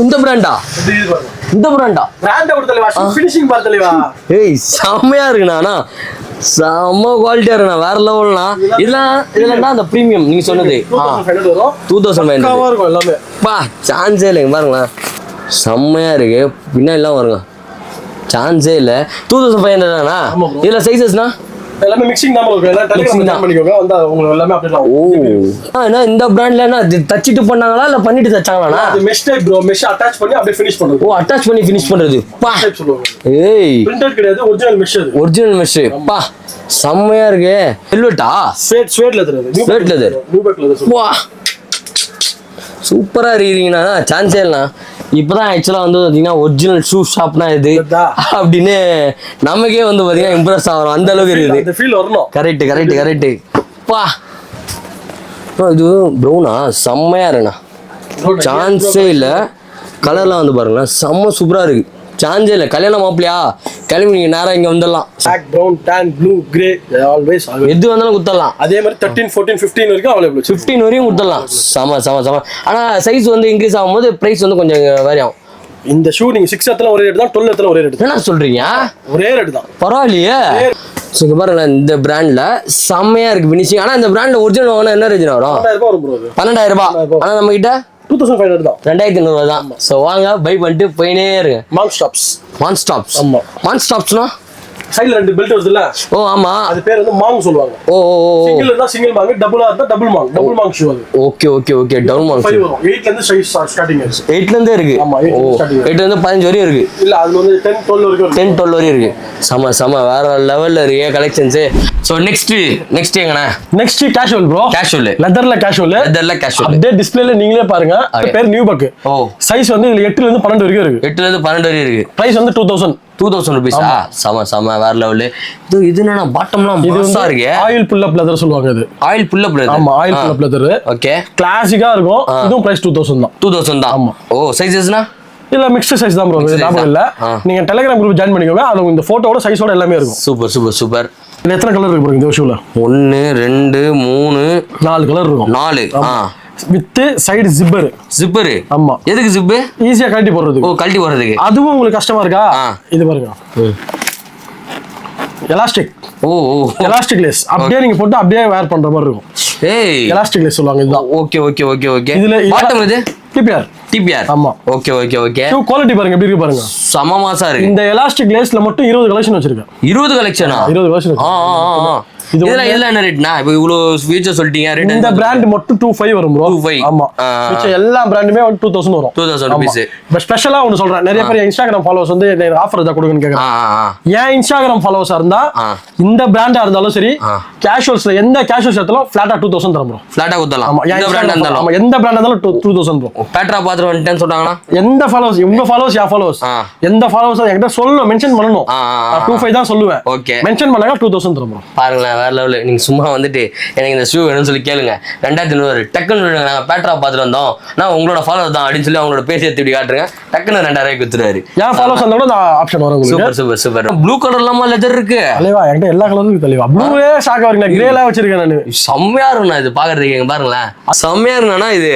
இந்த பிராண்டா? பிராண்ட கொடுத்தலவா, ஃபினிஷிங் பார்த்தலவா. ஏய் செமையா இருக்குண்ணா. செம்ம குவாலிட்டியா இருக்குண்ணா. வேற லெவல்னா. இதெல்லாம் அந்த பிரீமியம் நீங்க சொன்னது 2500 இருக்கும் எல்லாமே. பா சான்ஸே இல்லைங்க பாருங்களேன். செம்மையா இருக்கு. பின்னாடிலாம் வருங்க, சான்ஸே இல்லை. 2500 தானா? இதுல சைஸஸ்னா எல்லாமே மிக்சிங் தான் உங்களுக்கு. எல்லாம் மிக்சிங் தான் பண்ணிக்கோங்க. வந்து உங்களுக்கு எல்லாமே அப்படியே தான். ஓ என்ன இந்த பிராண்ட்ல என்ன தச்சிட்டு பண்ணாங்களா இல்ல பண்ணிட்டு தச்சாங்களானா? அது mesh type bro. Mesh attach பண்ணி அப்படியே ஃபினிஷ் பண்றது. ஓ அட்டாச் பண்ணி ஃபினிஷ் பண்றது. பா சொல்லுவாங்க. ஏய் பிரிண்டட் கிடையாது, ஒரிஜினல் மெஷ். அது ஒரிஜினல் மெஷ். பா செம்மையா இருக்கு. வெல்வெட்டா? Suede leather. Suede leather. Nubuck leather. வா சூப்பரா இருக்கீங்கண்ணா. சான்ஸே இல்லைண்ணா. இப்பதான் ஆக்சுவலா வந்து பாத்தீங்கன்னா ஒரிஜினல் ஷூ ஷாப்னா இது அப்படின்னு நமக்கே வந்து பாத்தீங்கன்னா இம்ப்ரெஸ் ஆகும். அந்த அளவுக்கு இருக்குது. கரெக்ட். பா இது ப்ரௌனா செம்மையா இருக்குண்ணா. சான்ஸே இல்லை. கலர்லாம் வந்து பாருங்களேன் செம்ம சூப்பரா இருக்கு. சான்ஸே இல்லை. கல்யாணம் மாப்பிளையா கிளம்பி நீங்க நேரம் இங்க வந்துடலாம். Black, brown, tan, blue, grey, always. எது வந்தாலும் குத்தலாம். அதே மாதிரி 13, 14, 15 வரைக்கும் அவைலபிள். 15 வரையும் குத்தலாம். சம. ஆனா சைஸ் வந்து இன்க்ரீஸ் ஆகும்போது பிரைஸ் வந்து கொஞ்சம் வேரி ஆகும். இந்த ஷூ நீங்க 6 எத்தல ஒரே ரேட் தான், 12 எத்தல ஒரே ரேட் தான். என்ன சொல்றீங்க? ஒரே ரேட் தான். பரவாயில்லையே. இங்க பாருங்க, இந்த பிராண்ட்ல செம்மையா இருக்கு ஃபினிஷிங். ஆனா இந்த பிராண்ட்ல ஒரிஜினல் வாங்கினா என்ன ரேஞ்ச் வரும்? 12000 ரூபாய் வரும் ப்ரோ. 12000. ஆனா நம்ம கிட்ட 2500 தான். 2500 தான். சோ வாங்க பை பண்ணிட்டு போயினே இருங்க. மான் ஸ்டாப்ஸ். ஆமா. மான் ஸ்டாப்ஸ்னா சைடுல ரெண்டு பெல்ட் வருதுல. ஓ ஆமா. அது பேர் வந்து மாங் சொல்லுவாங்க. ஓ சிங்கிள் இருந்தா சிங்கிள் மாங், டபுளா இருந்தா டபுள் மாங் ஷூ அது. Okay double monk. 5 வரும். 8ல இருந்து சைஸ் ஸ்டார்டிங் இருக்கு. 8ல இருந்தே இருக்கு. ஆமா, 8ல இருந்து 15 வரையும் இருக்கு. இல்ல அதுல வந்து 10, 12 வரைக்கும் இருக்கு. 10, 12 வரையும் இருக்கு. சம வேற லெவல்ல இருக்கு கலெக்ஷன்ஸ். சோ நெக்ஸ்ட் எங்கனா? Next casual bro. கேஷுவல். லெதர்ல கேஷுவல். அப்படியே டிஸ்ப்ளேல நீங்களே பாருங்க. இது பேர் நியூ பக். ஓ. சைஸ் வந்து இதுல 8ல இருந்து 12 வரைக்கும் இருக்கு. 8ல இருந்து 12 வரையும் இருக்கு. பிரைஸ் வந்து 2000 rupees. சம வேற லெவல். இது என்னன்னா பாட்டம்லாம் மாசா இருக்கு. ஆயில் புல் அப் லெதர் சொல்லுவாங்க இது. ஆயில் புல் அப் லெதர். ஆமா, ஆயில் புல் அப் லெதர். ஓகே. கிளாசிக்கா இருக்கும். இதுவும் பிரைஸ் 2000 தான். 2000 தான். ஆமா. ஓ சைஸஸ்னா இல்ல மிக்ஸ்டு சைஸ் தான் ப்ரோ. ஞாபகம் இல்ல. நீங்க டெலிகிராம் குரூப் ஜாயின் பண்ணிக்கோங்க. அது இந்த போட்டோட சைஸோட எல்லாமே இருக்கும். சூப்பர். இதுல எத்தனை கலர் இருக்கு ப்ரோ இந்த ஷூல? 1 2 3 4 கலர் இருக்கும். 4. With side zipper. ஆமா. எதுக்கு ஜிப்? ஈஸியா கழட்டி போடுறதுக்கு. ஓ கழட்டி போடுறதுக்கு. அதுவும் உங்களுக்கு கஷ்டமா இருக்கா? இது பாருங்க. எலாஸ்டிக். ஓ எலாஸ்டிக் லேஸ். அப்படியே நீங்க போட்டு அப்படியே வேர் பண்ற மாதிரி இருக்கும். ஏய் எலாஸ்டிக் லேஸ் சொல்லுவாங்க இதுதான். ஓகே. இதுல பாட்டம் இது டிபிஆர். ஆமா. ஓகே. ஷூ குவாலிட்டி பாருங்க எப்படி இருக்கு பாருங்க. சம மாசா இருக்கு. இந்த எலாஸ்டிக் லேஸ்ல மட்டும் 20 கலெக்ஷன் வச்சிருக்கேன். 20 கலெக்ஷனா? 20 கலெக்ஷன். இதெல்லாம் என்ன ரேட்னா? இப்போ இவ்வளவு ஃபீச்சர் சொல்லிட்டீங்க. ரேட் இந்த பிராண்ட் மட்டும் 25 வரும் ப்ரோ. 25. ஆமா. மிச்ச எல்லா பிராண்டுமே 2000 வரும். 2000 rupees. பட் ஸ்பெஷலா ஒன்னு சொல்றேன். நிறைய பேர் இன்ஸ்டாகிராம் ஃபாலோவர்ஸ் வந்து எனக்கு ஆஃபர் ஏதாவது கொடுங்கன்னு கேக்குறாங்க. ஏன் இன்ஸ்டாகிராம் ஃபாலோவர்ஸா இருந்தா இந்த பிராண்டா இருந்தாலும் சரி, கேஷுவல்ஸ்ல எந்த கேஷுவல்ஸ் எடுத்தாலும் ஃபிளாட்டா 2000 தரும் ப்ரோ. ஃபிளாட்டா கொடுத்தலாம். ஆமா, எந்த பிராண்ட் இருந்தாலும். ஆமா, எந்த பிராண்ட் இருந்தாலும் 2000 ப்ரோ. பேட்ரா பாத்ர வந்துட்டேன்னு சொன்னாங்கன்னா எந்த ஃபாலோவர்ஸ் உங்க ஃபாலோவர்ஸ் யா ஃபாலோவர்ஸ் எந்த ஃபாலோவர்ஸ் என்கிட்ட சொல்லணும், மென்ஷன் பண்ணனும். 25 தான் சொல்லுவேன். ஓகே. மென்ஷன் பண்ணாங்க 2000 தரும் ப்ரோ. பாருங்க வேற லெவல். நீங்க சும்மா வந்துட்டு எனக்கு இந்த ஷூ வேணும்னு சொல்லி கேளுங்க. 2500 டக்குன்னு நாங்க பேட்ரா பாத்துட்டு வந்தோம், நான் உங்களோட ஃபாலோவர் தான் அப்படின்னு சொல்லி அவங்களோட பேசி எடுத்து காட்டுறேங்க. டக்குன்னு 2000 கொடுத்துருவாரு. ஏன் ஃபாலோவர்ஸ் அந்த கூட ஆப்ஷன் வரும் உங்களுக்கு. சூப்பர். ப்ளூ கலர் இல்லாம லெதர் இருக்கு. தலைவா என்கிட்ட எல்லா கலரும் இருக்கு தலைவா. ப்ளூவே ஷாக் ஆவீங்க. கிரேல வச்சிருக்கேன் நான். செம்மையா இருக்குண்ணா இது பாக்குறதுக்கு. இங்க பாருங்களேன், செம்மையா இருக்குண்ணா இது.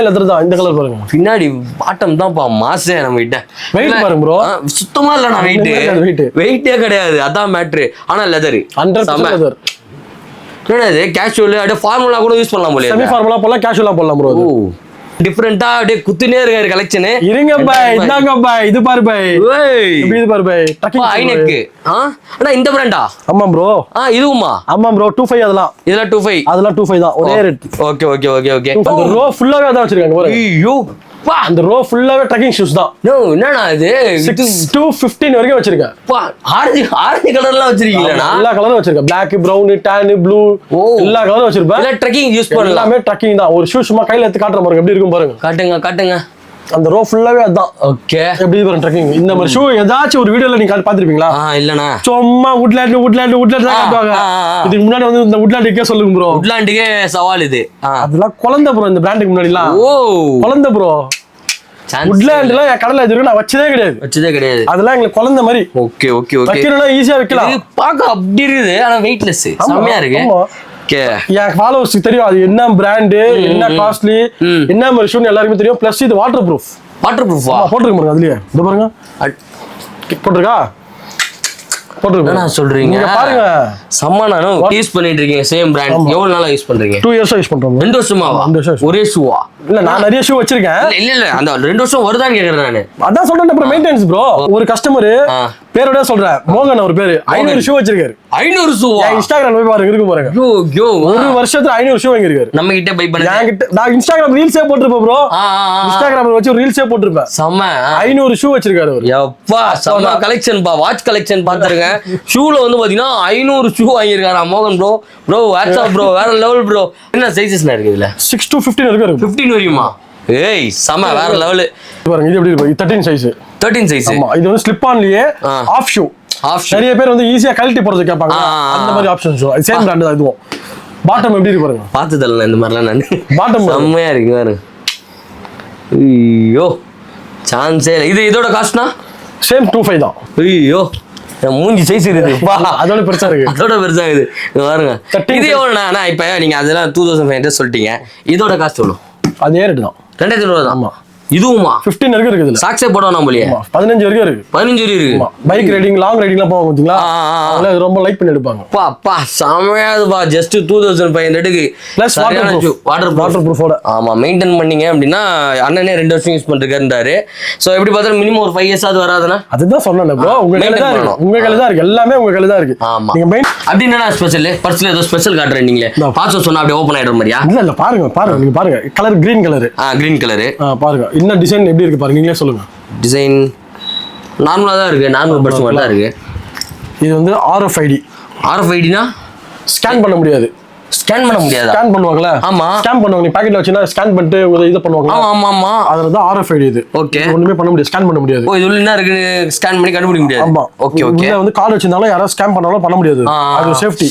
லெதர் தான். இந்த கலர் பாருங்க. பின்னாடி பாட்டம் தான் மாசே நம்ம கிட்ட. வெயிட் பாருங்க ப்ரோ. சுத்தமா இல்லண்ணா வெயிட்டே கிடையாது. அதான் மேட்ரு. ஆனா லெதர் 100% லெதர். என்னது கேஷுவல் அப்படியே ஃபார்முலா கூட யூஸ் பண்ணலாம் போல. செமி ஃபார்முலா போடலாம், கேஷுவலா போடலாம் ப்ரோ. டிஃபரெண்டா அப்படியே குத்துனே இருக்காரு கலெக்ஷன். இருங்க பாய், இந்தாங்க பாய், இது பாரு பாய். ஏய் இது பாரு பாய். டக்கிங் ஐநெக். அண்ணா இந்த பிராண்டா? ஆமா ப்ரோ. இதுவுமா? ஆமா ப்ரோ. 25 அதெல்லாம். இதெல்லாம் 25. அதெல்லாம் 25 தான். ஒரே ரேட். ஓகே. அந்த ரோ ஃபுல்லாவே அத வச்சிருக்காங்க பாருங்க. ஐயோ பா, அந்த ரோ ஃபுல்லாவே ட்ரெக்கிங் ஷூஸ் தான். நோ என்னடா இது? 6 to 15 வரைக்கும் வச்சிருக்கேன். பா, ஆரஞ்சு கலர்லாம் வச்சிருக்கீங்களா? எல்லா கலரும் வச்சிருக்கேன். Black, brown, tan, blue எல்லா கலரும் வச்சிருப்பேன். இல்ல ட்ரெக்கிங் யூஸ் பண்ணலாம். எல்லாமே ட்ரெக்கிங் தான். ஒரு ஷூ சும்மா கையில எடுத்து காட்டுற பாருங்க எப்படி இருக்கும் பாருங்க. காட்டுங்க. அந்த ரோ ஃபுல்லாவே அதான். ஓகே. எப்படி பாருங்க ட்ரெக்கிங். இந்த மாதிரி ஷூ ஏதாச்சும் ஒரு வீடியோல நீங்க பாத்துருப்பீங்களா? இல்லனா சும்மா வுட்லாண்ட் தான் காட்டுவாங்க. இதுக்கு முன்னாடி வந்து இந்த வுட்லாண்டுக்கே சொல்லுங்க ப்ரோ. வுட்லாண்டுக்கே சவால் இது. அதெல்லாம் குழந்தை ப்ரோ. இந்த பிராண்டுக்கு முன்னாடிலாம் குழந்தை ப்ரோ. வுட்லாண்ட்ல என் கடல இது நான் வச்சதே கிடையாது. அதெல்லாம் எங்களுக்கு குழந்தை மாதிரி. ஓகே. வைக்கணும்னா ஈஸியா வைக்கலாம். பாக்க அப்படி இருக்குது. ஆனா வெயிட்லெஸ். செமையா இருக்கு. என் ஃபாலோவர்ஸ்க்கு தெரியும் அது என்ன பிராண்டு, என்ன காஸ்ட்லி, என்ன மாதிரி ஷூன்னு எல்லாருக்குமே தெரியும். பிளஸ் இது வாட்டர் ப்ரூஃப். போட்டுருக்கு பாருங்க. அதுலயே இது பாருங்க போட்டுருக்கா. என்ன சொல்றீங்க? பாருங்க சம்மானானோ யூஸ் பண்ணிட்டு இருக்கீங்க. சேம் பிராண்ட் எவ்வளவு நாளா யூஸ் பண்றீங்க? 2 இயர்ஸா யூஸ் பண்றோம். 2 வருஷமாவா? ஒரே ஷூவா? இல்ல நான் நிறைய ஷூ வச்சிருக்கேன். இல்ல அந்த 2 வருஷம் வருதான்னு கேக்குறேன் நானு. அதான் சொல்றேன். அப்புறம் மெயின்டெனன்ஸ் ப்ரோ. ஒரு கஸ்டமர் பேரோட சொல்றேன். மோகன் அவர் பேரு 500 ஷூ வச்சிருக்காரு. 500 ஷூவா? இன்ஸ்டாகிராம் போய் பாருங்க இருக்கு பாருங்க. ஒரு வருஷத்துல 500 ஷூ வாங்கிருக்காரு. நம்ம கிட்ட பை பண்ணி நான் இன்ஸ்டாகிராம் ரீல்ஸே போட்டுருப்பேன் ப்ரோ. இன்ஸ்டாகிராம்ல வச்சு ஒரு ரீல்ஸே போட்டுருப்பேன். செம்ம 500 ஷூ வச்சிருக்காரு அவர். யப்பா செம்ம கலெக்ஷன் பா. வாட்ச் கலெக்ஷன் பாத்துருங்க. ஷூல வந்து பாத்தீங்கன்னா 500 ஷூ வாங்கிருக்காரா மோகன் ப்ரோ. வாட்ஸ்அப் ப்ரோ வேற லெவல் ப்ரோ. என்ன சைஸஸ்ல இருக்கு இதுல? 6 to 15 வரைக்கும். 15 வரையுமா? ஏய் செம்ம வேற லெவல். பாருங்க இது எப்படி இருக்கு? 13 சைஸ். ஆமா, இது வந்து ஸ்லிப் ஆன்லயே ஆஃப் ஷூ. நிறைய பேர் வந்து ஈஸியா கழட்டி போறது கேட்பாங்க. அந்த மாதிரி ஆப்ஷன் ஷூ. சேம் பிராண்ட் தான் இதுவும். பாட்டம் எப்படி இருக்கு பாருங்க. பார்த்ததல்ல இந்த மாதிரிலாம் நான். பாட்டம் செம்மையா இருக்கு பாருங்க. ஐயோ சான்ஸே இல்ல. இதோட காஸ்ட்னா சேம் 25 தான். ஐயோ மூஞ்சி சைஸ் இருக்குது அதோட பெருசா இருக்கு. அதோட பெருசா இருக்குது. பாருங்க இது எவ்வளோண்ணா? இப்ப நீங்க அதெல்லாம் 2500 சொல்லிட்டீங்க. இதோட காஸ்ட் எவ்வளோ? அதே ரேட்டு தான், 2500 தான். ஆமா. இதுவுமா 15 வரைக்கும் இருக்குது. சாக்ஸே போடணும் போலியே. 15 வரைக்கும் இருக்கு. 15 வரைக்கும் இருக்கு. பைக் ரைடிங், லாங் ரைடிங்லாம் போவாங்க பாத்தீங்களா, அதெல்லாம் ரொம்ப லைக் பண்ணி எடுப்பாங்க. அப்பா செமையாதுப்பா. ஜஸ்ட் 2500 பிளஸ் வாட்டர் ப்ரூஃபோட. ஆமா, மெயின்டைன் பண்ணீங்க அப்படின்னா அண்ணனே 2 வருஷம் யூஸ் பண்ணிருக்காருன்றாரு. சோ எப்படி பார்த்தாலும் மினிமம் ஒரு 5 years ஆகுது வராதுன்னா. அதுதான் சொன்னேன் ப்ரோ, உங்க கையில தான் இருக்கு. உங்க கையில தான் இருக்கு, எல்லாமே உங்க கையில தான் இருக்கு. ஆமா. நீங்க மெயின் அப்படி என்ன ஸ்பெஷல்? பர்ஸ்ல ஏதோ ஸ்பெஷல் காட்டுறேன் நீங்களே. பாஸ்வேர்ட் சொன்னா அப்படியே ஓபன் ஆயிடுற மாதிரியா? இல்ல பாருங்க நீங்க பாருங்க. Colour green colour. Green colour. பாருங்க இன்ன டிசைன் எப்படி இருக்கு பாருங்க, நீங்களே சொல்லுங்க. டிசைன் நார்மலா தான் இருக்கு, நார்மல் பர்ஸ் மாதிரி தான் இருக்கு. இது வந்து RFID-னா ஸ்கேன் பண்ண முடியாது. ஸ்கேன் பண்ண முடியாது. ஸ்கேன் பண்ணுவாங்கல? ஆமா, ஸ்கேன் பண்ணுவாங்க. நீ பாக்கெட்ல வச்சினா ஸ்கேன் பண்ணிட்டு இது பண்ணுவாங்க. ஆமா. அதுல தான் RFID இது. ஓகே. ஒண்ணுமே பண்ண முடியாது, ஸ்கேன் பண்ண முடியாது. இது உள்ள என்ன இருக்கு ஸ்கேன் பண்ணி கண்டுபிடிக்க முடியாது. ஆமா. ஓகே. உள்ள வந்து கார்டு வச்சிருந்தாலும் யாராவது ஸ்கேன் பண்ணாலும் பண்ண முடியாது. அது சேஃப்டி.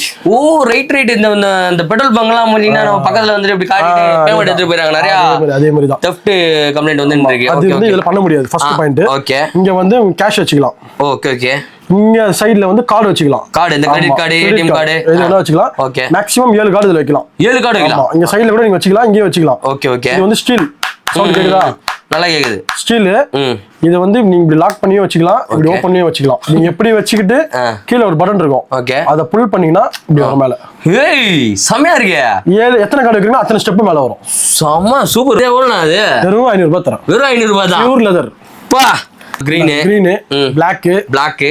ரைட் இந்த பெட்ரோல் பங்க்லாம் பண்ணினா நம்ம பக்கத்துல வந்து இப்படி காட்டிட்டு பேமெண்ட் எடுத்து போறாங்க நிறைய. அதே மாதிரி தான் theft கம்ப்ளைன்ட் வந்து இருக்கு. அது வந்து இதல பண்ண முடியாது. First point. ஓகே. இங்க வந்து கேஷ் வச்சுக்கலாம். ஓகே. இங்க சைடுல வந்து கார்டு வச்சுக்கலாம். கார்டு, இந்த கிரெடிட் கார்டு, ATM கார்டு இதெல்லாம் வச்சுக்கலாம். ஓகே. மேக்ஸिमम 7 கார்டு இதுல வைக்கலாம். 7 கார்டு வைக்கலாம். இங்க சைடுல கூட நீங்க வச்சுக்கலாம், இங்கேயே வச்சுக்கலாம். ஓகே. இது வந்து ஸ்டீல். சவுண்ட் கேக்குதா? நல்லா கேக்குது. ஸ்டீல். இது வந்து நீங்க இப்படி லாக் பண்ணியே வச்சுக்கலாம், இப்படி ஓபன் பண்ணியே வச்சுக்கலாம். நீங்க எப்படி வச்சிக்கிட்டு கீழ ஒரு பட்டன் இருக்கும். ஓகே. அத புல் பண்ணீங்கன்னா இப்படி வரும் மேல. ஏய் செமையா இருக்கே. 7 எத்தனை கார்டு இருக்குன்னா அத்தனை ஸ்டெப் மேல வரும். செம சூப்பர். எவ்வளவுனா அது? வெறும் 500 ரூபாய் தரேன். வெறும் 500 ரூபாய் தான். Pure leather. பா green, black,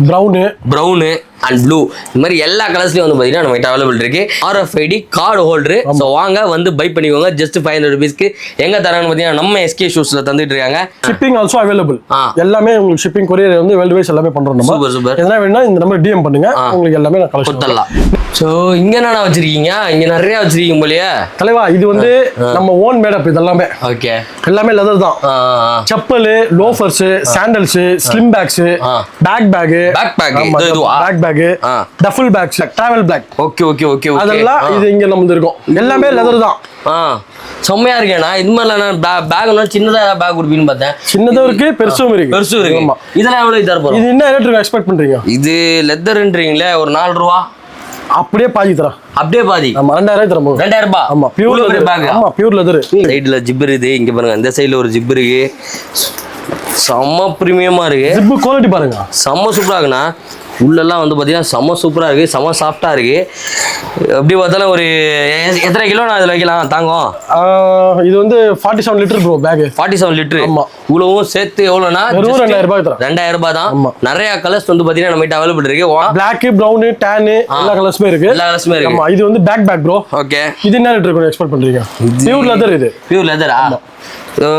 brown and blue, இந்த மாதிரி எல்லா கலர்ஸ்லயும் வந்து பாத்தீங்கன்னா நம்ம அவைலபிள் இருக்கு. RFID card holder. ஸோ வாங்க வந்து பை பண்ணிக்கோங்க. ஜஸ்ட் 500 rupeesக்கு எங்க தராங்கன்னு பாத்தீங்கன்னா நம்ம SK ஷூஸ்ல தந்துட்டு இருக்காங்க. Shipping also available. எல்லாமே உங்களுக்கு ஷிப்பிங் கொரியர் வந்து வேர்ல்ட் வைஸ் எல்லாமே பண்றோம் நம்ம. சூப்பர். எதனா வேணும்னா இந்த நம்பர் DM பண்ணுங்க, உங்களுக்கு எல்லாமே நான் கலெக்ட் பண்ணலாம். ஸோ இங்க என்னடா வச்சிருக்கீங்க? இங்க நிறைய வச்சிருக்கீங்க போலயே தலைவா. இது வந்து நம்ம ஓன் மேடப். இது எல்லாமே ஓகே, எல்லாமே லெதர் தான். Chappal, loafers, sandals, slim bags, bag duffel bags, travel bag. Okay. அதெல்லாம் இது இங்க நம்ம இருக்கும். எல்லாமே லெதர் தான். செம்மையா இருக்கேனா? இது மாதிரி பேக்னா சின்னதா பேக் கொடுப்பீங்கன்னு பார்த்தேன். சின்னதும் இருக்கு, பெருசும் இருக்கு. இதெல்லாம் எவ்வளவு தர போறோம்? இது என்ன ரேட் எக்ஸ்பெக்ட் பண்றீங்க? இது லெதர்ன்றீங்களே, ஒரு 4 ரூபா. அப்படியே பாதி தரோம். அப்படியே பாதி. ஆமா, 2000 தரோம். 2000 ரூபாய். ஆமா, பியூர் லெதர் பேக். ஆமா, பியூர் லெதர். சைடுல ஜிப் இருக்குது. இங்க பாருங்க, இந்த சைடுல ஒரு ஜிப் இருக்கு. செம்ம பிரீமியமா இருக்கு. ஜிப் குவாலிட்டி பாருங்க, செம்ம சூப்பரா இருக்குண்ணா. உள்ளெல்லாம் வந்து பார்த்தீங்கன்னா செம்ம சூப்பராக இருக்குது, செம்ம சாஃப்டாக இருக்குது. எப்படி பார்த்தாலும் ஒரு எத்தனை கிலோ நான் இதில் வைக்கலாம் தாங்கும்? இது வந்து 47 லிட்டர் ப்ரோ பேக். 47 லிட்டர். ஆமாம். இவ்வளவும் சேர்த்து எவ்வளோனா? 2000 ரூபாய் தரோம். 2000 ரூபாய் தான். நிறைய கலர்ஸ் வந்து பார்த்தீங்கன்னா நம்ம அவைலபிள் இருக்கு. பிளாக், ப்ரௌன், டேன் எல்லா கலர்ஸுமே இருக்கு. எல்லா கலர்ஸுமே இருக்கு. ஆமா, இது வந்து பேக் ப்ரோ. ஓகே. இது என்ன ரேட் இருக்கும் எக்ஸ்பெக்ட் பண்றீங்க? Pure leather. இது பியூர் லெதரா?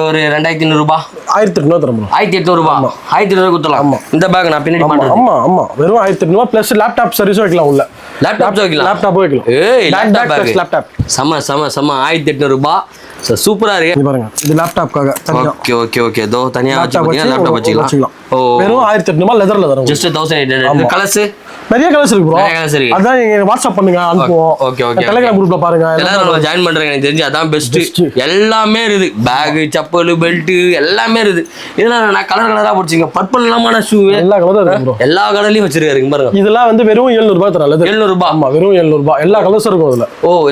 ஒரு 2500 ரூபாய். 1800 தரோம். 1800 ரூபாய். 1800 கொடுத்துலாம். இந்த பேக் நான் பின்னாடி மாட்டேன். ஆமா, வெறும் 1800 பிளஸ் லேப்டாப் சர்வீஸ் வைக்கலாம். உள்ள லேப்டாப் வைக்கலாம். ஏய், லேப்டாப் செம 1800 ரூபாய். சூப்பரா இருக்கு. பாருங்க, இது லேப்டாப்காக தனியா. ஓகே. தோ தனியா வச்சுக்கலாம், லேப்டாப் வச்சுக்கலாம். வெறும் 1800 லெதர்ல தரோம். ஜஸ்ட் 1800. கலர்ஸ் நிறைய கலர்ஸ் இருக்கு ப்ரோ. அதான் நீங்க வாட்ஸ்அப் பண்ணுங்க, அனுப்புவோம். ஓகே. டெலிகிராம் குரூப்ல பாருங்க. எல்லாரும் ஜாயின் பண்றேன். எனக்கு தெரிஞ்சு அதான் பெஸ்ட். எல்லாமே இருக்குது. பேக், செப்பல், பெல்ட் எல்லாமே இருக்குது. இதெல்லாம் நான் கலரா போடுறீங்க. பர்பிள் இல்லாம ஷூ எல்லா கலரும் இருக்கு ப்ரோ. எல்லா கலர்லயும் வச்சிருக்காரு பாருங்க. இதெல்லாம் வந்து வெறும் 700 ரூபாய் தரேன். லெதர் 700 ரூபாய். ஆமா, வெறும் 700 ரூபாய். எல்லா கலர்ஸும் இருக்கும் அதுல.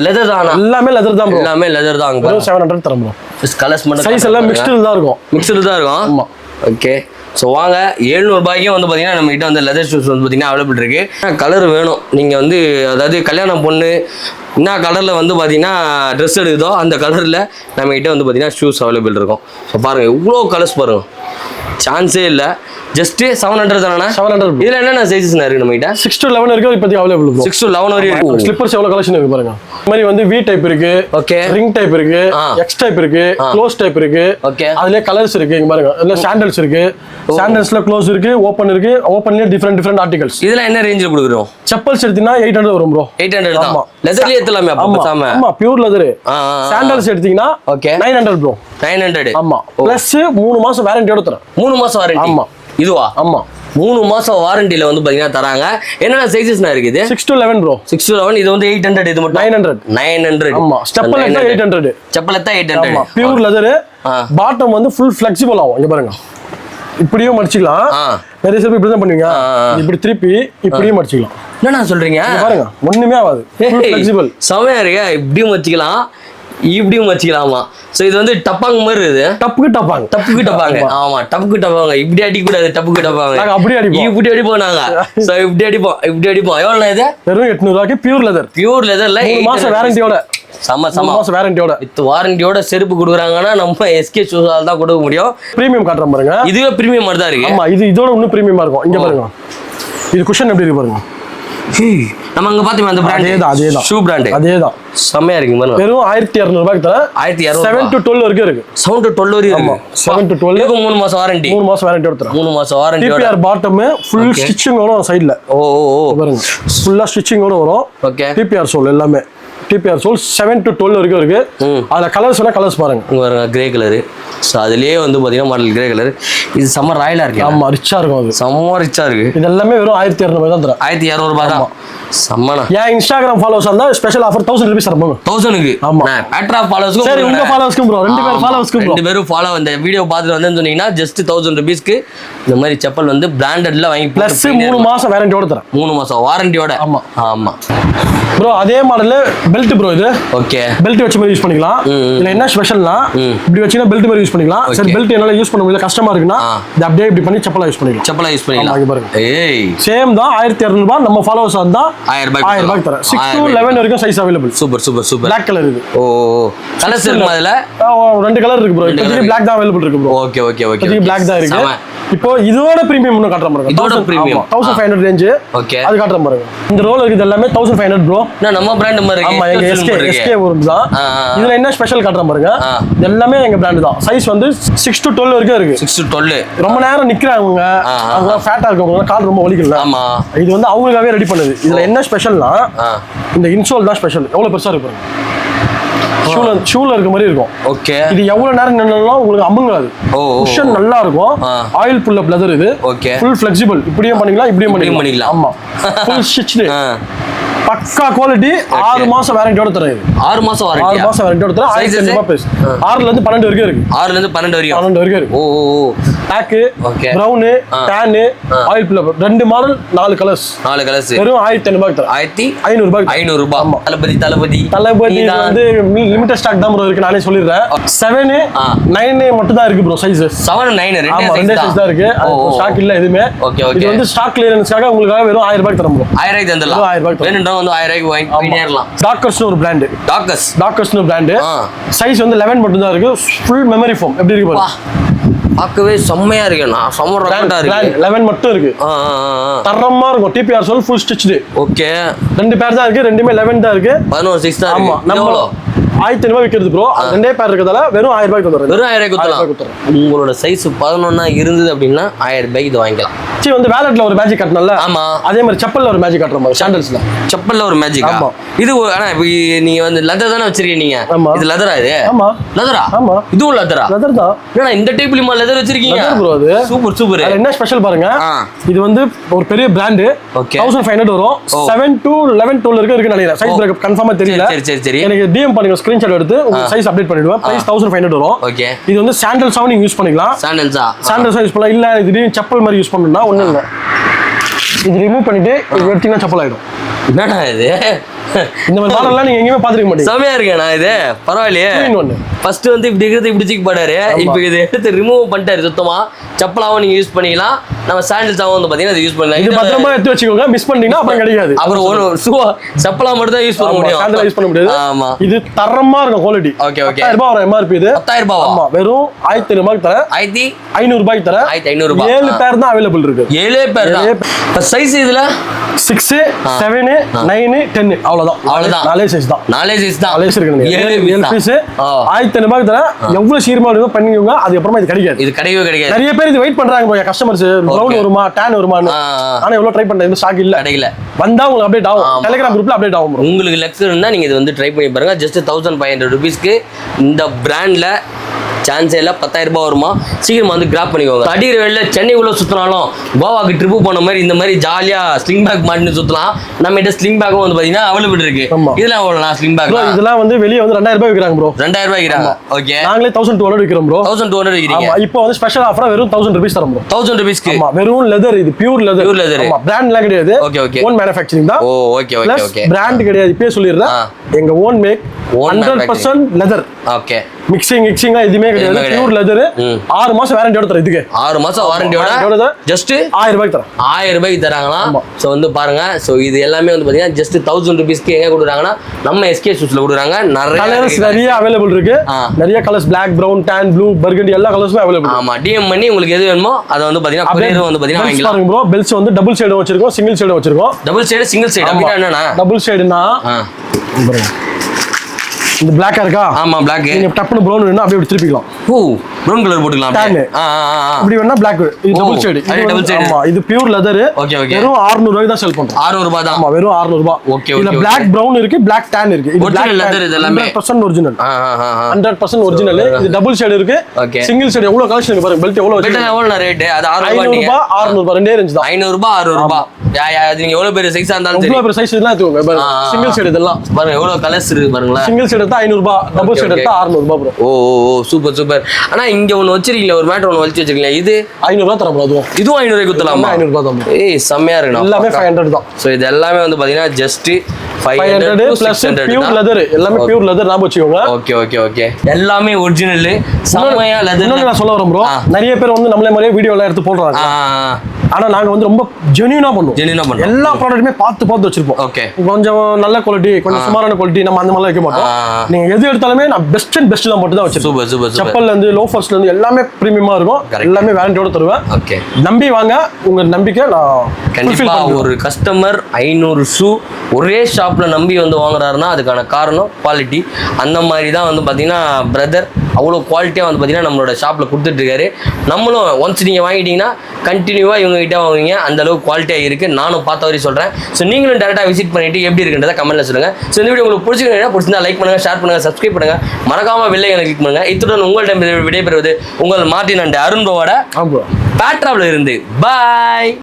லெதர் தான். எல்லாமே லெதர் தான் ப்ரோ. எல்லாமே லெதர் தான். வெறும் 700 தரேன் ப்ரோ. கலர்ஸ் மட்டும் சைஸ் எல்லாம் மிக்ஸ்டு தான் இருக்கும். ஆமா. ஓகே. ஸோ வாங்க, 700 ரூபாய்க்கும் வந்து பார்த்தீங்கன்னா நம்ம கிட்ட வந்து லெதர் ஷூஸ் வந்து பார்த்தீங்கன்னா அவைலபிள் இருக்கு. கலர் வேணும் நீங்கள் வந்து, அதாவது கல்யாணம் பொண்ணு என்ன கலரில் வந்து பார்த்தீங்கன்னா ட்ரெஸ் எடுக்குதோ அந்த கலரில் நம்ம கிட்ட வந்து பார்த்தீங்கன்னா ஷூஸ் அவைலபிள் இருக்கும். ஸோ பாருங்கள், இவ்வளோ கலர்ஸ் பாருங்க, சான்ஸே இல்லை. ஜஸ்ட் 700 தானே? 700. இதுல என்னென்ன சைஸஸ் இருக்கு நம்ம கிட்ட? 6 to 11 வரைக்கும் இப்போதைக்கு அவைலபிள் இருக்கும். 6 to 11 வரைக்கும் இருக்கு. ஸ்லிப்பர்ஸ் எவ்வளவு கலெக்ஷன் இருக்கு பாருங்க. இந்த மாதிரி வந்து V டைப் இருக்கு. ஓகே. ரிங் டைப் இருக்கு. X டைப் இருக்கு. க்ளோஸ் டைப் இருக்கு. ஓகே. அதுலயே கலர்ஸ் இருக்கு. இங்க பாருங்க, இதுல சாண்டல்ஸ் இருக்கு. சாண்டல்ஸ்ல க்ளோஸ் இருக்கு, ஓபன் இருக்கு. ஓபன்லயே டிஃபரெண்ட் ஆர்டிகல்ஸ். இதுல என்ன ரேஞ்சில கொடுக்குறோம்? செப்பல்ஸ் எடுத்தீங்கன்னா 800 வரும் ப்ரோ. 800 தான். லெதர்லயே ஏத்தலாமே அப்ப சாம. ஆமா, பியூர் லெதர். சாண்டல்ஸ் எடுத்தீங்கன்னா ஓகே 900 ப்ரோ. 900. ஆமா. பிளஸ் 3 மாசம் வாரண்டியோட தரேன். 3 மாசம் வாரண்டி. ஆமா. இதுவா? ஆமா, 3 மாசம் வாரண்டில வந்து பாத்தீங்கன்னா தராங்க. என்னென்ன சைஸஸ்னா இருக்குது? 6 to 11 ப்ரோ. 6 to 11. இது வந்து 800. இது மட்டும் 900. ஆமா. ஸ்டெப்பல் எடுத்தா 800. செப்பல் எடுத்தா 800. ஆமா, பியூர் லெதர். பாட்டம் வந்து ஃபுல் ஃப்ளெக்சிபிள் ஆகும். இங்க பாருங்க, இப்படியும் மடிச்சுக்கலாம். நிறைய பேர் இப்படி தான் பண்ணுவீங்க, இப்படி திருப்பி இப்படியும் மடிச்சுக்கலாம். என்ன சொல்றீங்க பாருங்க, ஒண்ணுமே ஆகாது. ஃபிளெக்சிபிள் செமையா இருக்கு. இப்படியும் வச்சுக்கலாம், இப்படியும் வச்சுக்கலாமா. சோ இது வந்து டப்பாங்க மாதிரி இருக்குது. டப்புக்கு டப்பாங்க. ஆமா, டப்புக்கு டப்பாங்க. இப்படி அடிக்க கூடாது, டப்புக்கு டப்பாங்க. நாங்க அப்படி அடிப்போம். இப்படி அடிப்போம் நாங்க. சோ இப்படி அடிப்போம். எவ்வளவு இது? வெறும் 800 ரூபாய்க்கு பியூர் லெதர்ல 3 மாசம் வாரண்டியோட. மாசம் வாரண்டியோட வித் வாரண்டியோட செருப்பு கொடுக்குறாங்கன்னா நம்ம எஸ்கே ஷூஸால தான் கொடுக்க முடியும். பிரீமியம் காட்டுறோம் பாருங்க. இதுவே பிரீமியம் மாதிரி தான் இருக்கு. ஆமா, இதோட இன்னும் பிரீமியமா இருக்கும். இங்க பாருங்க, இது குஷன் எப்படி இருக்கு பாருங்க. நம்ம அங்க பாத்தீங்க அந்த பிராண்ட் அதேதான் ஷூ பிராண்ட் அதேதான். செமையா இருக்கு பாருங்க. வெறும் 1200 ரூபாய்க்கு தர. 1200 7 to 12 வரைக்கும் இருக்கு. 7 to 12 வரைக்கும் இருக்கு. 7 to 12 இதுக்கு 3 மாசம் வாரண்டி. 3 மாசம் வாரண்டியோட தர. 3 மாசம் வாரண்டியோட. டிபிஆர் பாட்டம் ஃபுல் ஸ்டிச்சிங்கோட சைடுல. ஓ பாருங்க, ஃபுல்லா ஸ்டிச்சிங்கோட வரும். ஓகே. டிபிஆர் சோல் எல்லாமே. டிபிஆர் சோல் 7 to 12 வரைக்கும் இருக்கு. அதுல கலர்ஸ் வேணா கலர்ஸ் பாருங்க. இங்க பாருங்க, கிரே கலர். சோ அதுலயே வந்து பாத்தீங்கன்னா மாடல் கிரே கலர். இது செம்ம ராயலா இருக்கு. ஆமா, ரிச்சா இருக்கும். அது செம்ம ரிச்சா இருக்கு. இது எல்லாமே வெறும் 1200 ரூபாய் தான் தர. 1200 ரூபாய் தான். செம்மனா. ஏன் இன்ஸ்டாகிராம் ஃபாலோவர்ஸ் இருந்தா ஸ்பெஷல் ஆஃபர் 1000 ரூபீஸ் தரப்போங்க. 1000க்கு. ஆமா. பேட்ரா ஃபாலோவர்ஸ்க்கு. சரி, உங்க ஃபாலோவர்ஸ்க்கு ப்ரோ, ரெண்டு பேர் ஃபாலோவர்ஸ்க்கு ப்ரோ. ரெண்டு பேரும் ஃபாலோ அந்த வீடியோ பார்த்துட்டு வந்தேன்னு சொன்னீங்கன்னா ஜஸ்ட் 1000 ரூபீஸ்க்கு இந்த மாதிரி செப்பல் வந்து பிராண்டட்ல வாங்கி பிளஸ் 3 மாசம் வாரண்டியோட தரேன். 3 மாசம் வாரண்டியோட. ஆமா ஆமா ப்ரோ. அதே மாடல்ல பெல்ட் ப்ரோ. இது ஓகே. பெல்ட் வச்ச மாதிரி யூஸ் பண்ணிக்கலாம். இதுல என்ன ஸ்பெஷல்னா, இப்படி வச்சீங்கன்னா பெல்ட் மாதிரி யூஸ் பண்ணிக்கலாம். சரி, பெல்ட் என்னால யூஸ் பண்ண முடியல, கஷ்டமா இருக்குன்னா இது அப்படியே இப்படி பண்ணி செப்பலா யூஸ் பண்ணிக்கலாம். செப்பலா யூஸ் பண்ணிக்கலாம். இங்க பாருங்க, ஏய் சேம் தான். 1200 ரூபாய். நம்ம ஃபாலோவர்ஸ் வந்தா 1000 ரூபாய் தரேன். 6 to 11 வரைக்கும் size available. Super super super. Black colour இது. ஓ கலர்ஸ் இருக்குமா அதுல? ரெண்டு கலர் இருக்கு ப்ரோ. இப்போதைக்கு Black தான் அவேலபிள் இருக்கு ப்ரோ. Okay okay okay. இப்போதைக்கு Black தான் இருக்கு. இப்போ இதோட பிரீமியம் இன்னும் காட்ற பாருங்க. இதோட பிரீமியம் 1500 ரேஞ்ச். ஓகே. அது காட்ற பாருங்க. இந்த ரோல் இருக்குது எல்லாமே 1500 ப்ரோ. நம்ம பிராண்ட் மாதிரி இருக்கு. ஆமா, எங்க எஸ்கே ஊர் தான். இதுல என்ன ஸ்பெஷல் காட்ற பாருங்க. எல்லாமே எங்க பிராண்ட் தான். சைஸ் வந்து 6 to 12 வரைக்கும் இருக்கு. 6 to 12. ரொம்ப நேரம் நிக்கறவங்க, அவங்க ஃபேட்டா இருக்கவங்க கால் ரொம்ப வலிக்கல. ஆமா, இது வந்து அவங்களுக்காகவே ரெடி பண்ணுது. இதுல என்ன ஸ்பெஷல்னா, இந்த இன்சோல் தான் ஸ்பெஷல். எவ்வளவு பெருசா இருக்கு பாருங்க. ஷூல இருக்க மாதிரி இருக்கும். ஓகே. இது எவ்வளவு நேரம் நின்னாலும் உங்களுக்கு அமுங்காது. குஷன் நல்லா இருக்கும். ஆயில் புல் அப் லெதர் இது. ஓகே. Full flexible. இப்படியும் பண்ணிக்கலாம், இப்படியும் பண்ணிக்கலாம். ஆமா, ஃபுல் ஸ்டிச்டு. பக்கா குவாலிட்டி. 6 மாசம் வாரண்டியோட தரேன். 6 மாசம் வாரண்டி. 6 மாசம் வாரண்டியோட தரேன். 1500 ரூபாய். 6 ல இருந்து 12 வரைக்கும் இருக்கு. 6 ல இருந்து 12 வரைக்கும். 12 வரைக்கும் இருக்கு. ஓ Black, brown, tan, oil pull up. ரெண்டு மாடல், 4 கலர்ஸ். 4 கலர்ஸ். வெறும் 1500 ரூபாய் தரேன். 1500 ரூபாய். 500 ரூபாய். ஆமா. தளபதி வந்து லிமிட்டட் ஸ்டாக் தான் ப்ரோ இருக்கு. நானே சொல்லிடுறேன். 7 9 மட்டும் தான் இருக்கு ப்ரோ. சைஸ் 7 9 ரெண்டு சைஸ் தான் இருக்கு. அது ஸ்டாக் இல்ல எதுமே. Okay okay. இது வந்து ஸ்டாக் கிளியரன்ஸ்க்காக உங்களுக்காக வெறும் 1000 ரூபாய் தரேன் ப்ரோ. 1000 ரூபாய்க்கு தந்தலாம். 1000 ரூபாய்க்கு வேணும்னா வந்து 1000 ரூபாய்க்கு வாங்கி நேரலாம். டாக்கர்ஸ்னு ஒரு பிராண்ட். டாக்கர்ஸ்னு பிராண்ட். சைஸ் வந்து 11 மட்டும் தான் இருக்கு. Full memory foam. எப்படி இருக்கு பாருங்க. பார்க்கவே செம்மையா இருக்கு. நான் செம்ம ரக்கட்டா இருக்கு. 11 மட்டும் இருக்கு. தரமா இருக்கும். TPR sole full stitched. Okay. ரெண்டு பேர் தான் இருக்கு. ரெண்டுமே 11 தான் இருக்கு. 11 6 தான் இருக்கு. ஆமா, நம்ம 1500 ரூபாய் விக்கிறது ப்ரோ. ரெண்டே பேர் இருக்கதால வெறும் 1000 ரூபாய்க்கு தரேன். வெறும் 1000 ரூபாய்க்கு குத்துறேன். உங்களோட சைஸ் 11 இருந்தது அப்படின்னா 1000 ரூபாய்க்கு இது வாங்கிக்கலாம். சரி, வந்து வேலட்ல ஒரு மேஜிக் காட்டனல்ல. ஆமா, அதே மாதிரி செப்பல்ல ஒரு மேஜிக் காட்டுற மாதிரி. சாண்டல்ஸ்ல செப்பல்ல ஒரு மேஜிக். ஆமா, இது ஆனா நீங்க வந்து லெதர் தான வச்சிருக்கீங்க நீங்க. இது லெதரா இது? ஆமா, லெதரா. ஆமா, இதுவும் லெதரா. லெதர் தான். ஏன்னா இந்த டைப்லமா லெதர் வச்சிருக்கீங்க. Leather bro. அது சூப்பர் சூப்பர். அதுல என்ன ஸ்பெஷல் பாருங்க. இது வந்து ஒரு பெரிய பிராண்ட். 1500 வரும். 7 to 11 12 இருக்கு நினைக்கிறேன். சைஸ் பிரேக்கப் கன்ஃபார்மா தெரியல. சரி சரி சரி. எனக்கு DM பண்ணுங்க, ஸ்கிரீன்ஷாட் எடுத்து உங்க சைஸ் அப்டேட் பண்ணிடுவேன். பிரைஸ் 1500 வரும். ஓகே. இது வந்து சாண்டல்ஸா நீங்க யூஸ் பண்ணிக்கலாம். சாண்டல்ஸா யூஸ் பண்ணலாம். இல்ல இது செப்பல் மாதிரி யூஸ் பண்ணனும்னா ஒண்ணும் இல்ல. இது ரிமூவ் பண்ணிட்டு இது எடுத்தீங்கன்னா செப்பல் ஆயிடும். என்னடா இது? இந்த மாதிரி மாடல்லாம் நீங்க எங்கேயுமே பாத்துக்க மாட்டீங்க. செமையா இருக்கேன் நான். இது பரவாயில்லையே. ஃபர்ஸ்ட் வந்து இப்படி இருக்கிறது இப்படி தூக்கி போடாரு. இப்போ இது எடுத்து ரிமூவ் பண்ணிட்டாரு சுத்தமா. செப்பலாவும் நீங்க யூஸ் பண்ணிக்கலாம். நம்ம சாண்டல்ஸாவும் வந்து பாத்தீங்கன்னா இது யூஸ் பண்ணலாம். இது பத்திரமா எடுத்து வச்சுக்கோங்க. மிஸ் பண்ணீங்கன்னா அப்புறம் கிடைக்காது. அப்புறம் ஒரு செப்பலா மட்டும் தான் யூஸ் பண்ண முடியும். சாண்டல் யூஸ் பண்ண முடியாது. ஆமா, இது தரமா இருக்கும் குவாலிட்டி. Okay okay. 1000 ரூபாய் வரும் MRP. இது 1000 ரூபாய். ஆமா, வெறும் 1500 ரூபாய் தரேன். 1500 ரூபாய் தரேன். 1500 ரூபாய். 7 பேர் தான் அவேலபிள் இருக்கு. 7 பேர் தான். இப்ப சைஸ் இதுல 6 7 9 10 அவ்வளவுதான். நாலே சைஸ் தான். நாலே சைஸ் இருக்கு. 7 பீஸ் 1500 ரூபாய் தரேன். எவ்வளவு சீக்கிரமா வேணுமோ பண்ணிக்கோங்க. அது அப்புறமா இது கிடைக்காது. இது கிடைக்கவே நிறைய பேர் இது வெயிட் பண்றாங்க கஸ்டமர்ஸ். ப்ரௌன் வருமா tan வருமான்னு. ஆனா எவ்வளவு ட்ரை பண்றேன். இந்த ஸ்டாக் இல்ல, கிடைக்கல. வந்தா உங்களுக்கு அப்டேட் ஆகும். டெலிகிராம் குரூப்ல அப்டேட் ஆகும். உங்களுக்கு லெக்ஸ் இருந்தா நீங்க இது வந்து ட்ரை பண்ணி பாருங்க. ஜஸ்ட் 1500 ரூபீஸ்க்கு இந்த பிராண்ட்ல சான்ஸே இல்லை. 10,000 ரூபாய் வருமா, சீக்கிரமா வந்து கிராப் பண்ணிக்கோங்க. அடிக்கிற வெளில சென்னைக்குள்ள சுற்றினாலும் கோவாக்கு ட்ரிப்பு போன மாதிரி இந்த மாதிரி ஜாலியாக ஸ்லிங் பேக் மாட்டின்னு சுற்றலாம். நம்ம கிட்ட ஸ்லிங் பேக்கும் வந்து பார்த்தீங்கன்னா அவைலபிள் இருக்கு. இதெல்லாம் எவ்வளோ ஸ்லிங் பேக்? இதெல்லாம் வந்து வெளியே வந்து 2000 ரூபாய் விற்கிறாங்க ப்ரோ. 2000 ரூபாய் விற்கிறாங்க. ஓகே, நாங்களே 1200 விற்கிறோம் ப்ரோ. 1200 விற்கிறீங்க. இப்போ வந்து ஸ்பெஷல் ஆஃபரா வெறும் 1000 ரூபீஸ் தரோம் ப்ரோ. 1000 ரூபீஸ்க்கு வெறும் லெதர். இது பியூர் லெதர். பிராண்ட்லாம் கிடையாது. ஓகே ஓகே, ஓன் மேனுஃபேக்சரிங் தான். ஓ ஓகே ஓகே ஓகே. பிராண்ட் கிடையாது, இப்பவே சொல்லிடுறேன். எங்க own make 100% leather. Okay, mixing எதுவுமே கிடையாது. Pure leather. 6 மாசம் வாரண்டியோட தரேன். இதுக்கு 6 மாசம் வாரண்டியோட ஜஸ்ட் 1000 ரூபாய்க்கு தரேன். 1000 ரூபாய்க்கு தராங்களா? சோ வந்து பாருங்க. சோ இது எல்லாமே வந்து பாத்தீங்கன்னா ஜஸ்ட் 1000 ரூபீஸ்க்கு எங்க கொடுக்குறாங்கன்னா நம்ம எஸ்கே ஷூஸ்ல கொடுக்குறாங்க. நிறைய அவைலபிள் இருக்கு. நிறைய colours, Black, brown, tan, blue, burgundy எல்லா கலர்ஸுமே அவைலபிள். ஆமா, டிஎம் பண்ணி உங்களுக்கு எது வேணுமோ அதை வந்து பாத்தீங்கன்னா கொரியர் வந்து பாத்தீங்கன்னா வாங்கிக்கலாம். பாருங்க ப்ரோ, பெல்ஸ் வந்து டபுள் ஷேடும் வச்சிருக்கோம், சிங்கிள் ஷேடும் வச்சிருக்கோம். டபுள் ஷேட், சிங்கிள் ஷேட் அப்படினா என்னன்னா? டபுள் ஷேட்னா இந்த பிளாக்கா இருக்கா? ஆமா, பிளாக். நீங்க டப்புன்னு ப்ரௌன் வேணும்னா அப்படியே திருப்பிக்கலாம். ஓ, ப்ரௌன் கலர் போட்டுக்கலாம். இப்படி வேணா பிளாக். இது டபுள் ஷேட். ஆமா, இது பியூர் லெதர். Okay okay. வெறும் 600 ரூபாய்க்கு தான் செல் பண்றோம். 600 ரூபாய் தான். ஆமா, வெறும் 600 ரூபாய். Okay okay. இதுல Black, brown இருக்கு, Black, tan இருக்கு. இது Black லெதர். இது எல்லாமே 100% ஒரிஜினல். 100% ஒரிஜினல். இது டபுள் ஷேட் இருக்கு. சிங்கிள் ஷேட் எவ்வளவு கலெக்ஷன் இருக்கு பாருங்க. பெல்ட் எவ்வளவு பெல்ட் எவ்வளவு ரேட்? அது 600 ரூபாய் 600 ரூபாய் ரெண்டே ரேஞ்ச் தான். 500 ரூபாய் 600 ரூபாய். அது நீங்க எவ்வளவு பெரிய சைஸா இருந்தாலும் சரி. எவ்வளவு பெரிய சைஸ் இதெல்லாம் எடுத்துக்கோங்க பாருங்க. சிங்கிள் ஷேட் இதெல்லாம் பாருங்க எவ்வளவு கலர்ஸ் இருக்கு பாருங்க. சிங்கிள் ஷேட் எடுத்தா 500 ரூபாய், டபுள் ஷேட் எடுத்தா 600 ரூபாய் ப்ரோ. ஓ ஓ, சூப்பர் சூப்பர். ஆனா இங்க ஒன்னு வச்சிருக்கீங்க, ஒரு மேட்டர் ஒன்னு வச்சு வச்சிருக்கீங்க. இது 500 ரூபாய் தரேன் ப்ரோ. இதுவும் 500 ரூபாய்க்கு குத்தலாமா? 500 ரூபாய் தான். ஏய், செமையா இருக்கு. எல்லாமே 500 தான். சோ இது எல்லாமே வந்து பாத்தீங்கன்னா ஜஸ்ட் 500 பிளஸ் பியூர் லெதர். எல்லாமே பியூர் லெதர் நாம வச்சுக்கோங்க. Okay okay okay. எல்லாமே ஒரிஜினல் செமையா லெதர். நான் சொல்ல வரேன் ப்ரோ, நிறைய பேர் வந்து நம்மளே மாதிரியே வீடியோ எல்லாம் எடுத்து போடுறாங்க. ஆனா நாங்க வந்து ரொம்ப ஜென்யூனா பண்ணுவோம். எல்லா ப்ராடக்ட்டுமே பார்த்து வச்சிருப்போம். ஓகே, கொஞ்சம் நல்ல குவாலிட்டி, கொஞ்சம் சுமாரான குவாலிட்டி நம்ம அந்த மாதிரி வைக்க மாட்டோம். நீங்க எது எடுத்தாலுமே நான் பெஸ்ட் அண்ட் பெஸ்ட் தான் மட்டும் தான் வச்சிருக்கேன். Super super. செப்பல்ல இருந்து லோஃபர்ஸ்ல இருந்து எல்லாமே பிரீமியமா இருக்கும். எல்லாமே வாரண்டியோட தருவேன். ஓகே, நம்பி வாங்க. உங்க நம்பிக்கை நான் கண்டிப்பா. ஒரு கஸ்டமர் 500 ஷூ ஒரே ஷாப்ல நம்பி வந்து வாங்குறாருன்னா அதுக்கான காரணம் குவாலிட்டி. அந்த மாதிரி தான் வந்து பாத்தீங்கன்னா பிரதர் அவ்வளோ குவாலிட்டியாக வந்து பார்த்தீங்கன்னா நம்மளோட ஷாப்பில் கொடுத்துட்ருக்காரு. நம்மளும் ஒன்ஸ் நீங்கள் வாங்கிட்டீங்கன்னா கண்டினியூவாக இவங்க கிட்டே வாங்குவீங்க. அந்த அளவுக்கு குவாலிட்டியாக இருக்குது. நானும் பார்த்த வரையும் சொல்கிறேன். ஸோ நீங்களும் டேரெக்டாக விசிட் பண்ணிட்டு எப்படி இருக்குன்றதை கமெண்ட்டில் சொல்லுங்கள். ஸோ இந்த வீடியோ உங்களுக்கு பிடிச்சிருந்தா லைக் பண்ணுங்கள், ஷேர் பண்ணுங்கள், சப்ஸ்கிரைப் பண்ணுங்கள், மறக்காமல் பெல் ஐகானை கிளிக் பண்ணுங்கள். இத்துடன் உங்கள்கிட்ட விடைபெறுவது உங்கள் மார்ட்டின் அண்ட் அருண் ப்ரோவோட பேட்ராவில் இருந்து. பாய்.